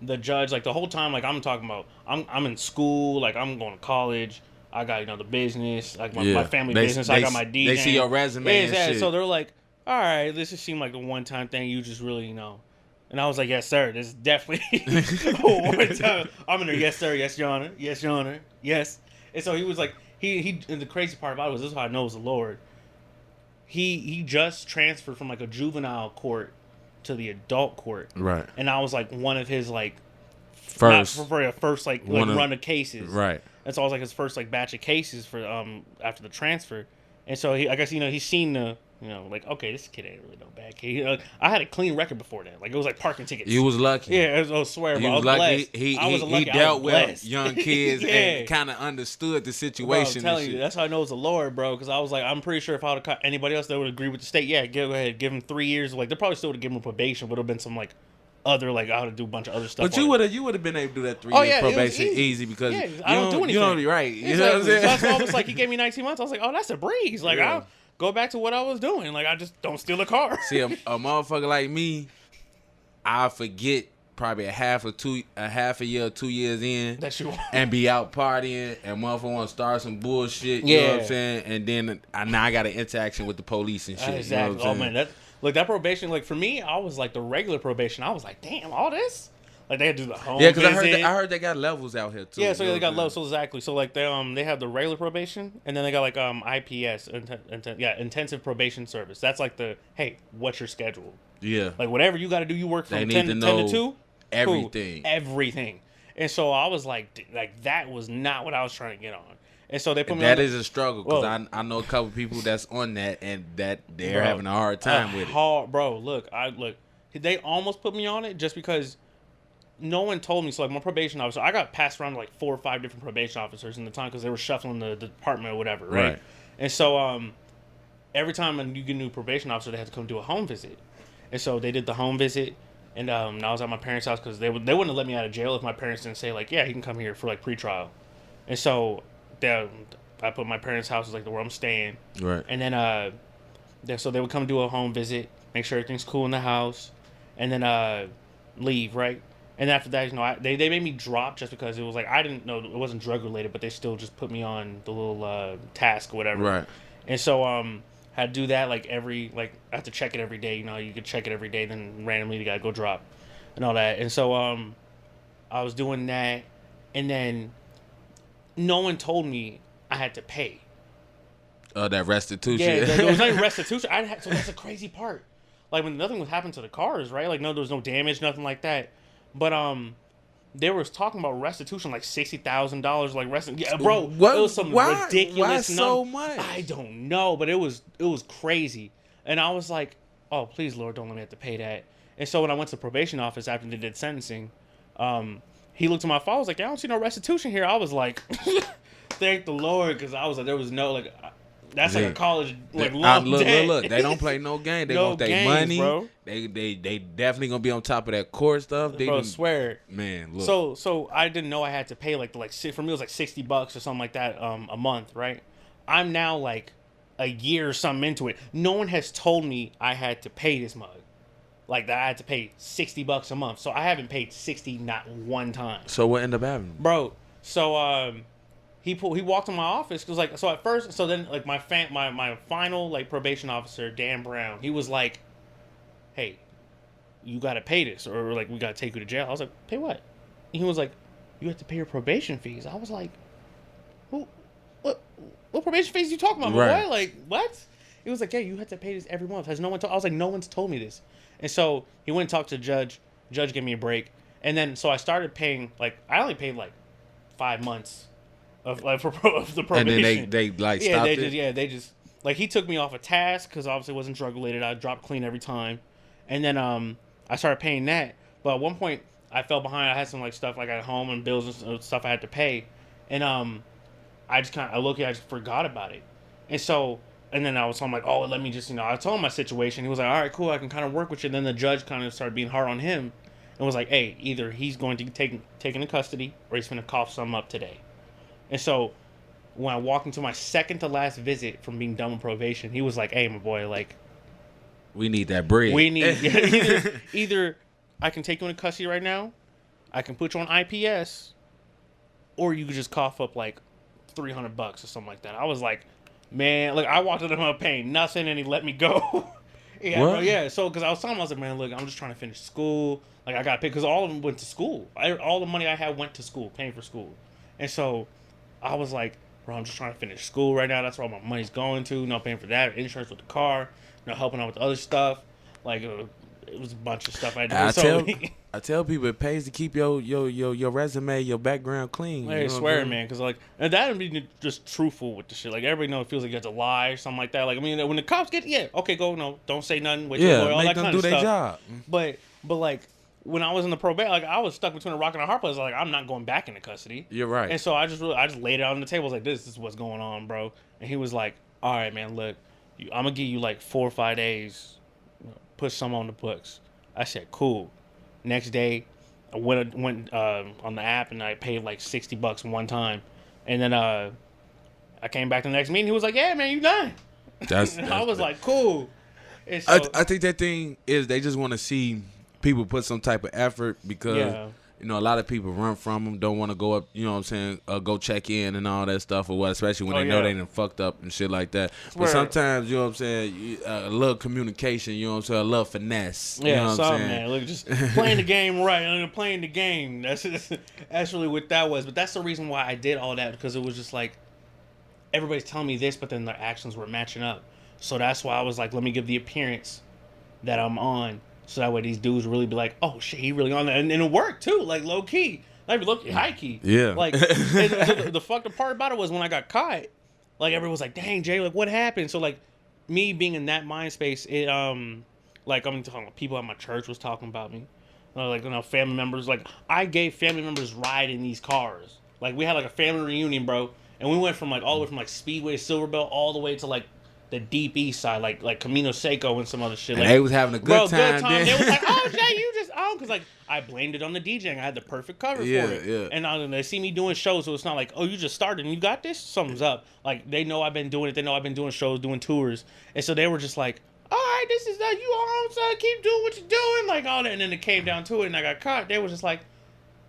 the judge, like the whole time, like I'm talking about, I'm in school, like I'm going to college. I got, the business, like my family business. I got my DJ. They see your resume and shit. So they're like, all right, this just seemed like a one-time thing. You just really, And I was like, yes, sir. This is definitely one time. I'm in there, yes, sir. Yes, Your Honor. Yes, Your Honor. Yes. And so he was like, he. And the crazy part about it was, this is how I know it was the Lord. He just transferred from like a juvenile court to the adult court. Right. And I was like one of his like first like run of cases. Right. And so I was like his first like batch of cases for after the transfer, and so I guess he's seen the like, okay, this kid ain't really no bad kid. I had a clean record before that, like it was like parking tickets. You was lucky. Yeah, I swear, bro. I was lucky. He dealt with young kids and kind of understood the situation. Bro, I'm telling you, that's how I know it's the Lord, bro. Because I was like, I'm pretty sure if I would have caught anybody else that would agree with the state, yeah, go ahead, give him 3 years. Like they probably still would have given him probation, but it would have been some like. Other like I had to do a bunch of other stuff. But you would have been able to do that 3 years probation easy because I don't do anything. You don't be right. You know what I'm saying? That's why I was like, he gave me 19 months. I was like, oh, that's a breeze. Like I'll go back to what I was doing. Like I just don't steal a car. See, a motherfucker like me, I forget probably a half a year, 2 years in, that you and be out partying, and motherfucker want to start some bullshit. You know what I'm saying? And then now I got an interaction with the police and shit. Exactly. You know what I'm saying? Look, that probation, like, for me, I was, like, the regular probation. I was like, damn, all this? Like, they had to do the home visit. Yeah, because I heard they got levels out here, too. Yeah, so they got levels, so exactly. So, like, they have the regular probation, and then they got, like, IPS, intensive probation service. That's, like, hey, what's your schedule? Yeah. Like, whatever you got to do, you work from 10 to 2? Everything. Cool. Everything. And so I was like, that was not what I was trying to get on. And so they put me that is a struggle because I know a couple people that's on that and that they're having a hard time with it. Bro, look, they almost put me on it just because no one told me. So like my probation officer, I got passed around to like 4 or 5 different probation officers in the time because they were shuffling the department or whatever, right? And so every time you get a new probation officer, they had to come do a home visit. And so they did the home visit, and I was at my parents' house because they wouldn't have let me out of jail if my parents didn't say like, yeah, he can come here for like pretrial. And so I put my parents' house as like where I'm staying, right? And then so they would come do a home visit, make sure everything's cool in the house, and then leave, right? And after that, they made me drop just because it was like I didn't know it wasn't drug related, but they still just put me on the little task or whatever, right? And so had to do that like I have to check it every day. You could check it every day, then randomly you gotta go drop and all that. And so I was doing that, and then. No one told me I had to pay. Oh, that restitution. Yeah, it was like restitution. So that's a crazy part. like when nothing was happening to the cars, right? Like no, there was no damage, nothing like that. But they were talking about restitution, like $60,000, like restitution. Yeah, bro, What? it was some Why? ridiculous. Why so much? I don't know, but it was crazy, and I was like, oh please Lord, don't let me have to pay that. And so when I went to the probation office after they did sentencing, he looked at my file. I was like, I don't see no restitution here. I was like, thank the Lord, because I was like, there was no like. That's like a college long look. They don't play no game. They No want their games, money. bro. They definitely gonna be on top of that court stuff. They Bro, done- swear. man. Look. So I didn't know I had to pay like for me it was like $60 or something like that a month, right? I'm now like a year or something into it. No one has told me I had to pay this mug. Like that I had to pay $60 a month. So I haven't paid 60 not one time. So what ended up happening, Bro? So he walked in my office because like then like my final like probation officer Dan Brown, he was like, hey, you gotta pay this or like we gotta take you to jail. I was like, pay what? And he was like, you have to pay your probation fees. I was like, what probation fees you talking about, my Right. boy? Like what? He was like, yeah, you have to pay this every month. Has no one told? I was like, no one's told me this. And so he went and talked to the judge. Judge gave me a break, and then so I started paying like I only paid like 5 months of like of the probation. and then they like stopped it. They just like he took me off a task because obviously it wasn't drug related. I dropped clean every time, and then I started paying that. But at one point I fell behind. I had some like stuff like at home and bills and stuff I had to pay, and I just I just forgot about it, and so. And then I'm like, oh, let me just, I told him my situation. He was like, all right, cool, I can kind of work with you. And then the judge kind of started being hard on him and was like, hey, either he's going to take into custody or he's going to cough something up today. And so when I walked into my second to last visit from being done with probation, he was like, hey, my boy, like, we need that bread. we need, either I can take you into custody right now, I can put you on IPS, or you could just cough up like $300 or something like that. I was like, man, like I walked up to him paying nothing, and he let me go. Yeah, bro, yeah. So, because I was telling him, I was like, man, look, I'm just trying to finish school. Like I got to pay because all of them went to school. All the money I had went to school, paying for school. And so, I was like, bro, I'm just trying to finish school right now. That's where all my money's going to. Not paying for that, insurance with the car, helping out with other stuff. Like it was a bunch of stuff I had to do. I tell people it pays to keep your resume, your background clean. I swear, man, because like and that would be just truthful with the shit. Like everybody knows it feels like you have to lie or something like that. Like I mean, when the cops get okay, go don't say nothing. Wait till all make that them kind do of their stuff. job. But like when I was in the probation, like I was stuck between a rock and a hard place. Like I'm not going back into custody. You're right. And so I just laid it out on the table. I was like, this is what's going on, bro. And he was like, all right, man, look, I'm gonna give you like 4 or 5 days, put some on the books. I said, cool. Next day, I went on the app and I paid like $60 one time, and then I came back to the next meeting. He was like, "Yeah, man, you done." I was like, "Cool." And so, I think that thing is they just want to see people put some type of effort because a lot of people run from them, don't want to go up, you know what I'm saying, go check in and all that stuff or what, especially when they know they done fucked up and shit like that. But sometimes, you know what I'm saying, a little communication, you know what I'm saying, a little finesse. You know what I'm saying? Man. Look, just playing the game right, playing the game. That's really what that was. But that's the reason why I did all that, because it was just like, everybody's telling me this, but then their actions were matching up. So that's why I was like, let me give the appearance that I'm on. So that way these dudes really be like, oh shit, he really on that. And it worked too, like low key. Like low key, high key. Yeah. Like the fucked up part about it was when I got caught, like everyone was like, dang, Jay, like what happened? So like me being in that mind space, it like I'm talking about people at my church was talking about me. Like family members, like I gave family members ride in these cars. Like we had like a family reunion, bro. And we went from like all the way from like Speedway, Silverbell, all the way to like the deep east side, like Camino Seco and some other shit. And like, they was having a good time. They was like, oh, Jay, you just because like I blamed it on the DJing. I had the perfect cover for it. Yeah. And they see me doing shows, so it's not like, oh, you just started and you got this. Something's up. Like they know I've been doing it. They know I've been doing shows, doing tours, and so they were just like, all right, this is that you on, son. Keep doing what you're doing, like all that. And then it came down to it, and I got caught. They were just like,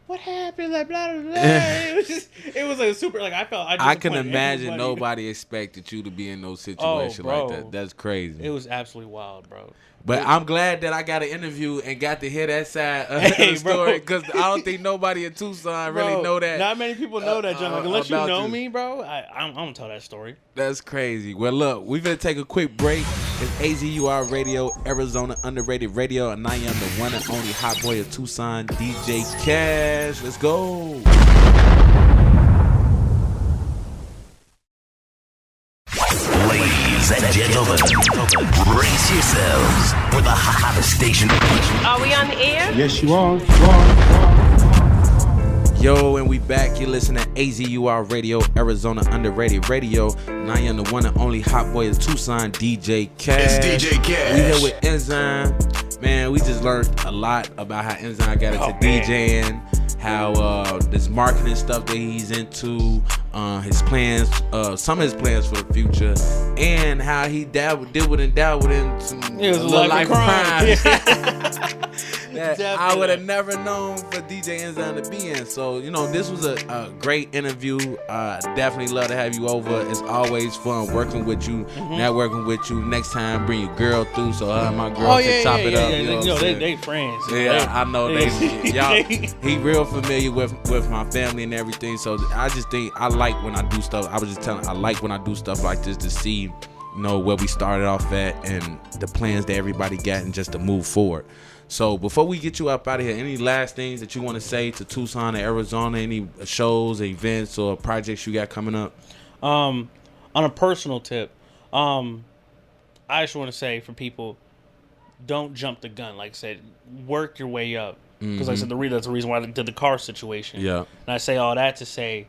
what happened? Like blah blah blah. It was like super. Like I can imagine nobody expected you to be in those situations like that. That's crazy. It was absolutely wild, bro. But I'm glad that I got an interview and got to hear that side of the story, because I don't think nobody in Tucson really know that. Not many people know that, John. Like, unless you know me, bro, I'm gonna tell that story. That's crazy. Well, look, we're gonna take a quick break, It's AZUR Radio, Arizona Underrated Radio, and I am the one and only hot boy of Tucson, DJ Cash. Let's go. Ladies and gentlemen, brace yourselves for the hottest station. Are we on the air? Yes, you are. Yo, and we back. You're listening to AZUR Radio, Arizona Underrated Radio, and I am the one and only hot boy of Tucson, DJ Cash. It's DJ Cash. We here with Enzym. Man, we just learned a lot about how Enzym got into DJing, how this marketing stuff that he's into, his plans, some of his plans for the future, and how he dabbled in some little life crime. That I would have never known for DJ Enzym to be in. So, this was a great interview. Definitely love to have you over. It's always fun working with you, networking with you. Next time, bring your girl through so her and my girl can chop it up. They friends. Yeah, I know y'all. He real familiar with my family and everything. So I just think I like when I do stuff. I was just telling, I like when I do stuff like this to see, where we started off at and the plans that everybody got and just to move forward. So before we get you up out of here, any last things that you want to say to Tucson and Arizona? Any shows, events, or projects you got coming up? On a personal tip, I just want to say for people, don't jump the gun. Like I said, work your way up. Because like I said, that's the reason why I did the car situation. Yeah. And I say all that to say,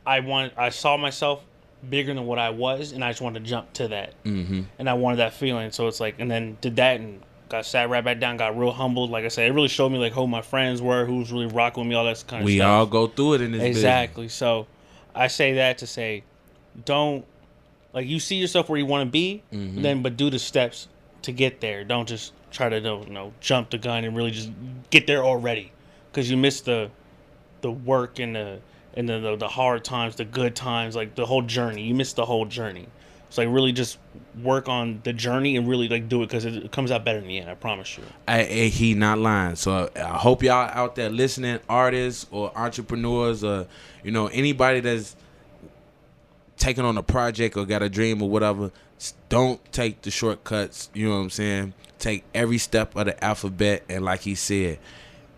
I saw myself bigger than what I was, and I just wanted to jump to that. And I wanted that feeling. So it's like, and then did that and got sat right back down, got real humbled. Like I said, it really showed me like who my friends were, who was really rocking with me, all that kind of stuff. We all go through it in this exactly. Business. So I say that to say, don't, like, you see yourself where you want to be, but do the steps to get there. Don't just try to jump the gun and really just get there already, because you miss the work and the hard times, the good times, like the whole journey. You miss the whole journey. So like really just work on the journey and really like do it, because it comes out better in the end. I promise you. He not lying. So I hope y'all out there listening, artists or entrepreneurs or anybody that's taking on a project or got a dream or whatever. Don't take the shortcuts. You know what I'm saying? Take every step of the alphabet, and like he said,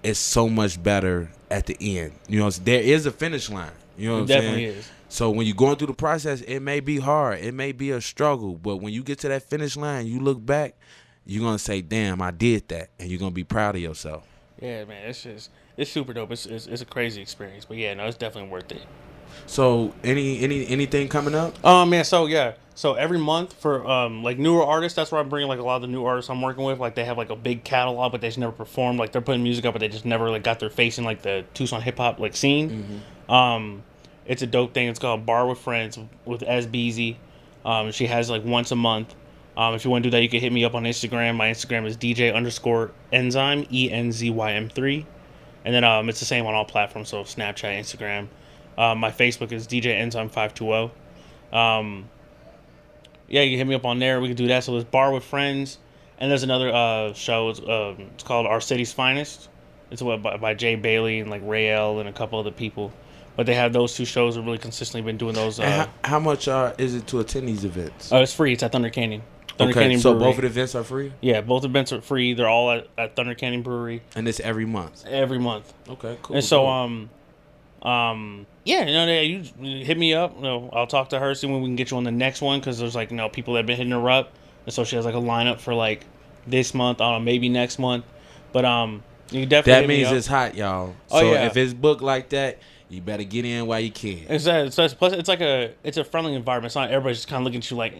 it's so much better at the end. There is a finish line. You know what I'm saying? It definitely is. So when you're going through the process, it may be hard. It may be a struggle. But when you get to that finish line, you look back, you're going to say, damn, I did that. And you're going to be proud of yourself. Yeah, man. It's super dope. It's a crazy experience. But, yeah, no, it's definitely worth it. So anything coming up? Man, so every month for like newer artists, that's where I'm bringing like a lot of the new artists I'm working with. Like they have like a big catalog, but they just never performed. Like they're putting music up, but they just never like got their face in like the Tucson hip hop like scene. It's a dope thing. It's called Bar with Friends with SBZ. She has like once a month. If you want to do that, you can hit me up on Instagram. My Instagram is DJ_Enzym, ENZYM3. And then it's the same on all platforms, so Snapchat, Instagram. My Facebook is DJ Enzym520. Yeah, you can hit me up on there. We can do that. So there's Bar with Friends. And there's another show. It's called Our City's Finest. It's by Jay Bailey and like Ray L and a couple other people. But they have those two shows that really consistently been doing those. How much is it to attend these events? It's free. It's at Thunder Canyon. Thunder Canyon Brewery. Both of the events are free? Yeah, both events are free. They're all at Thunder Canyon Brewery. And it's every month? Every month. Okay, cool. And so, yeah, you hit me up. I'll talk to her, see when we can get you on the next one, because there's like people that have been hitting her up, and so she has like a lineup for like this month. I don't know, maybe next month, but you definitely. That means it's hot, y'all. So if it's booked like that, you better get in while you can. Exactly. So plus it's a friendly environment. It's not everybody's just kind of looking at you like.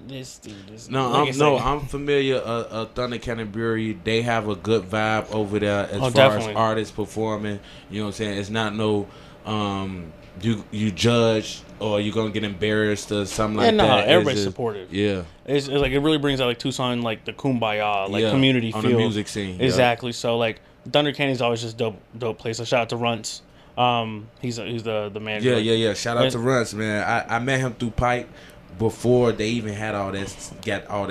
This dude. I'm familiar. Thunder Canyon Brewery, they have a good vibe over there as far definitely. as artists performing. You know what I'm saying? It's not you judge or you're gonna get embarrassed or something like that. Everybody's supportive. Yeah, it's like it really brings out like Tucson, like the kumbaya, like community on feel. The music scene. Exactly. So like Thunder Canyon's always just dope place. So shout out to Runts. He's the manager. Yeah. Shout out to Runts, man. I met him through Pipe. Before they even had all that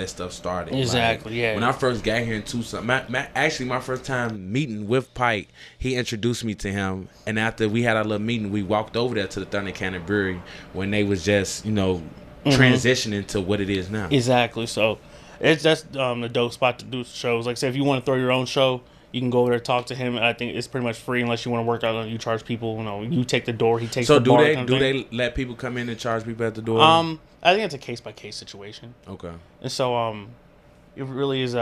stuff started. Exactly, like, when I first got here in Tucson, my first time meeting with Pike, he introduced me to him. And after we had our little meeting, we walked over there to the Thunder Canyon Brewery when they was just, transitioning to what it is now. Exactly. So that's the dope spot to do shows. Like, say if you want to throw your own show, you can go over there, talk to him. I think it's pretty much free unless you want to work out on. You charge people. You take the door, he takes the bar. So do they let people come in and charge people at the door? I think it's a case by case situation. Okay. And so it really is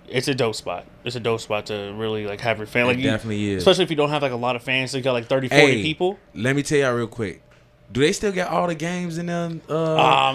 it's a dope spot. It's a dope spot to really like have your fan. Like, it definitely is. Especially if you don't have like a lot of fans. So you got like 30, 40 people. Let me tell y'all real quick. Do they still got all the games in them? I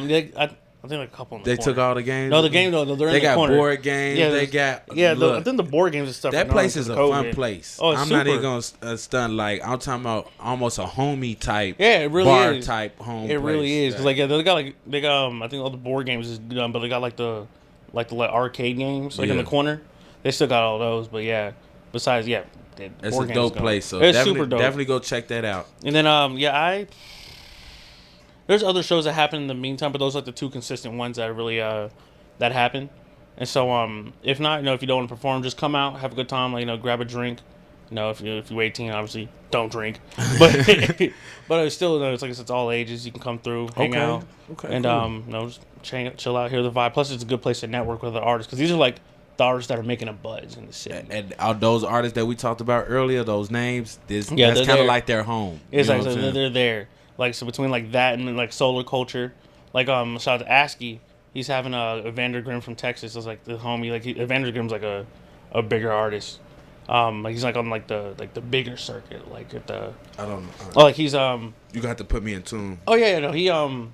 think like a couple in the They corner. took all the games? No, the game, no, they're in the corner. They got board games. Yeah, they got... Yeah, look, I think the board games and stuff. That place is a fun place. Oh, it's I'm super. not even going to stunt. Like, I'm talking about almost a homie type. Yeah, it really bar is. type home It place. really is. Cause like, they got I think all the board games is done, but they got like the arcade games in the corner. They still got all those, but yeah. Besides, yeah. It's a dope place, so it's super dope. Definitely go check that out. And then, there's other shows that happen in the meantime, but those are like the two consistent ones that really that happen. And so if not, if you don't want to perform, just come out, have a good time, like, grab a drink. If you're 18, obviously don't drink. But it's still, it's like it's all ages. You can come through, hang out, and cool. Just chill out, hear the vibe. Plus, it's a good place to network with the artists, because these are like the artists that are making a buzz in the city. And those artists that we talked about earlier, those names, that's kind of like their home. It's like they're there. Like, so between like that and like solar culture, like shout out to ASCII. He's having Evander Grimm from Texas. It's like the homie. Like Evander Grimm's like a bigger artist. Like he's like on like the bigger circuit. Like at the I don't know. Oh, like he's You got to put me in tune. Oh yeah, no, he I want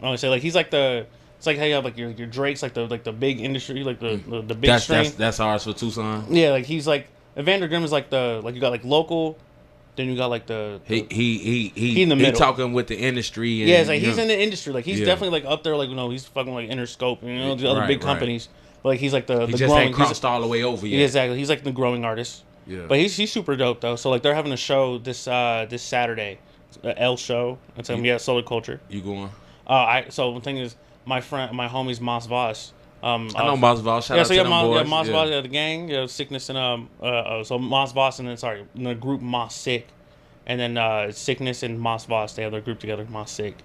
to say like he's like the. It's like how you have like your Drake's like the big industry, like the big strain. That's ours for Tucson. Yeah, like he's like Evander Grimm is like you got like local. Then you got like he in the middle. He talking with the industry. And, yeah, it's like he's in the industry. Like he's definitely like up there. Like he's fucking like Interscope and the other big companies. But like he's like the just growing. Ain't crossed all the way over yet. Yeah, exactly. He's like the growing artist. Yeah. But he's super dope though. So like they're having a show this Saturday, L show. It's Solar Culture. You going? So the thing is, my homie's Mas Voss. I know Mas Voss. Shout out to them boys. Mas Voss, the gang, Sickness and so Mas Voss and then the group Mas Sick, and then Sickness and Mas Voss, they have their group together, Mas Sick,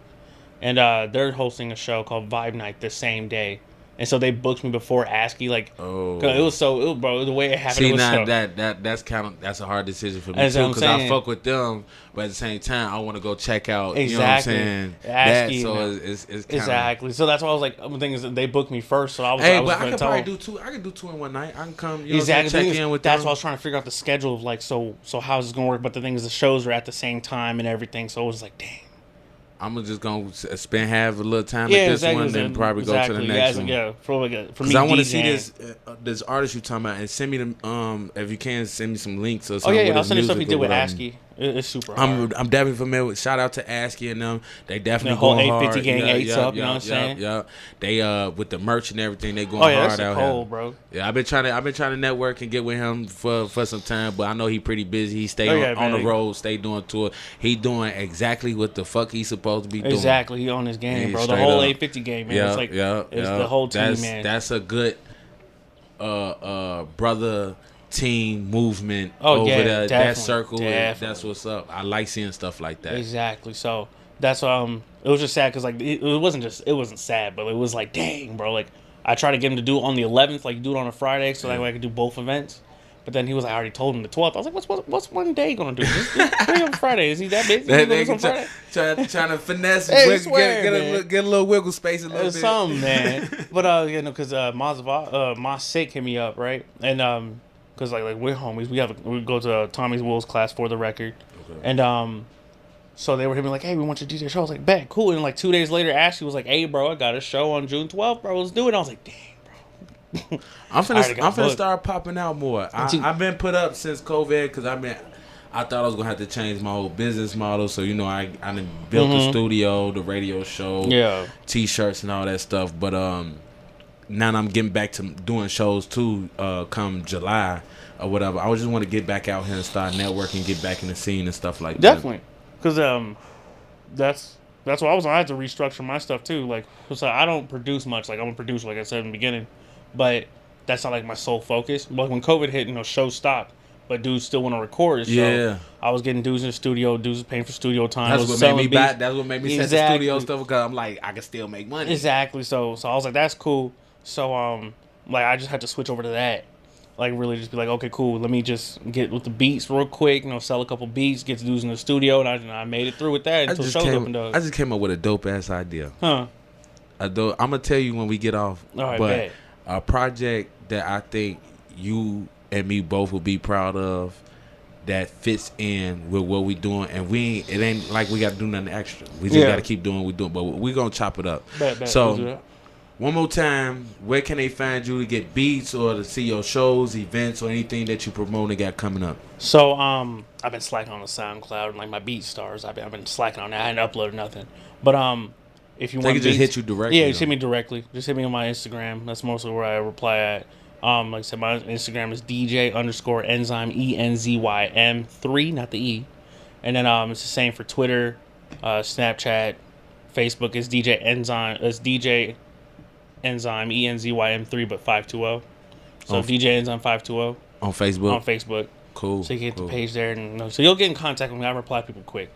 and they're hosting a show called Vibe Night the same day. And so they booked me before ASCII, like, it was bro, the way it happened. See, it was now that's a hard decision for me too, because I fuck with them, but at the same time, I want to go check out. Exactly. You know what I'm saying? ASCII, it's kinda, exactly. So that's why I was like, the thing is, they booked me first, so I was. Hey, but I could probably do two. I could do two in one night. I can come. You know, check in with them. That's why I was trying to figure out the schedule of like, so how's this gonna work? But the thing is, the shows are at the same time and everything, so it was like, dang. I'm just gonna spend half a little time at this one, and then probably go to the next one. Yeah, for me, because I want to see this artist you talking about, and send me them. If you can, send me some links or something. Oh yeah, I'll send you stuff he did with ASCII. It's super hard. I'm definitely familiar with. Shout out to ASCII and them. They definitely the whole going 850 hard. gang ate up. You know what I'm saying? Yeah. They with the merch and everything, they going hard that's out cold, here. Bro. Yeah, I've been trying to network and get with him for some time, but I know he pretty busy. He stay on the road, stay doing tour. He doing exactly what the fuck he's supposed to be doing. Exactly, he on his game, bro. The whole 850 game, man. It's like it's the whole team, man. That's a good brother team movement over there. That circle, that's what's up. I like seeing stuff like that. Exactly. So that's it was just sad because like it wasn't sad, but it was like, dang, bro. Like I tried to get him to do it on the 11th, like do it on a Friday, so that way I could do both events. But then he was like, I already told him the 12th. I was like, what's one day gonna do? Just do it on Friday. Is he that busy? Trying to finesse, hey, get a little wiggle space a little bit. Something, man. But because Mas Sick hit me up, right? And because like we're homies, we go to Tommy's Will's class for the record, and so they were hitting me like, hey, we want you to DJ show. I was like, bet, cool. And like 2 days later, Ashley was like, hey, bro, I got a show on June 12th, bro. Let's do it. I was like, dang. I'm finna start popping out more. I've been put up since COVID because I thought I was gonna have to change my whole business model. So I done built the studio, the radio show, T-shirts and all that stuff. But now I'm getting back to doing shows too. Come July or whatever. I just want to get back out here and start networking, get back in the scene and stuff like that. Definitely, because that's what I was. I had to restructure my stuff too. Like, so I don't produce much. Like I'm a producer, like I said in the beginning. But that's not like my sole focus. But when COVID hit, shows stopped. but dudes still want to record. So Yeah. I was getting dudes in the studio. Dudes was paying for studio time. That's what made me buy. That's what made me set the studio stuff because I'm like, I can still make money. Exactly. So I was like, that's cool. So like I just had to switch over to that. Like really just be like, okay, cool. Let me just get with the beats real quick. Sell a couple beats, get the dudes in the studio, and I made it through with that until shows opened up. I just came up with a dope ass idea. Huh? I'm gonna tell you when we get off. All right, but bet. a project that I think you and me both will be proud of, that fits in with what we doing, and it ain't like we got to do nothing extra. We just got to keep doing what we doing, but we gonna chop it up. Bet, so. One more time, where can they find you to get beats or to see your shows, events, or anything that you promote and got coming up? So I've been slacking on the SoundCloud and like my beat stars. I've been slacking on that. I hadn't uploaded nothing. But if you want, they can just hit you directly. Yeah, just hit me directly. Just hit me on my Instagram. That's mostly where I reply at. Like I said, my Instagram is DJ_Enzym ENZYM3, not the E. And then it's the same for Twitter, Snapchat, Facebook is DJ Enzym. It's DJ Enzym ENZYM3, but 520. So DJ Enzym 520 on Facebook. On Facebook. Cool. So you can hit the page there, and so you'll get in contact with me. I reply to people quick.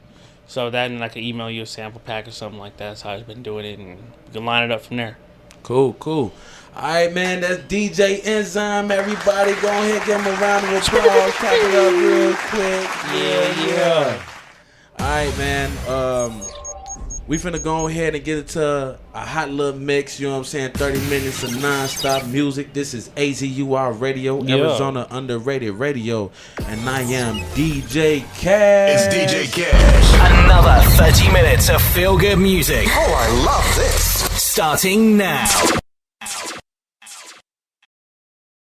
So that, and I can email you a sample pack or something like that. That's how I've been doing it, and you can line it up from there. Cool. All right, man. That's DJ Enzym. Everybody, go ahead, give him a round of applause. Clap it up real quick. Yeah. All right, man. We finna go ahead and get into a hot little mix, you know what I'm saying? 30 minutes of non-stop music. This is AZUR Radio, Arizona Underrated Radio. And I am DJ Cash. It's DJ Cash. Another 30 minutes of feel-good music. Oh, I love this. Starting now.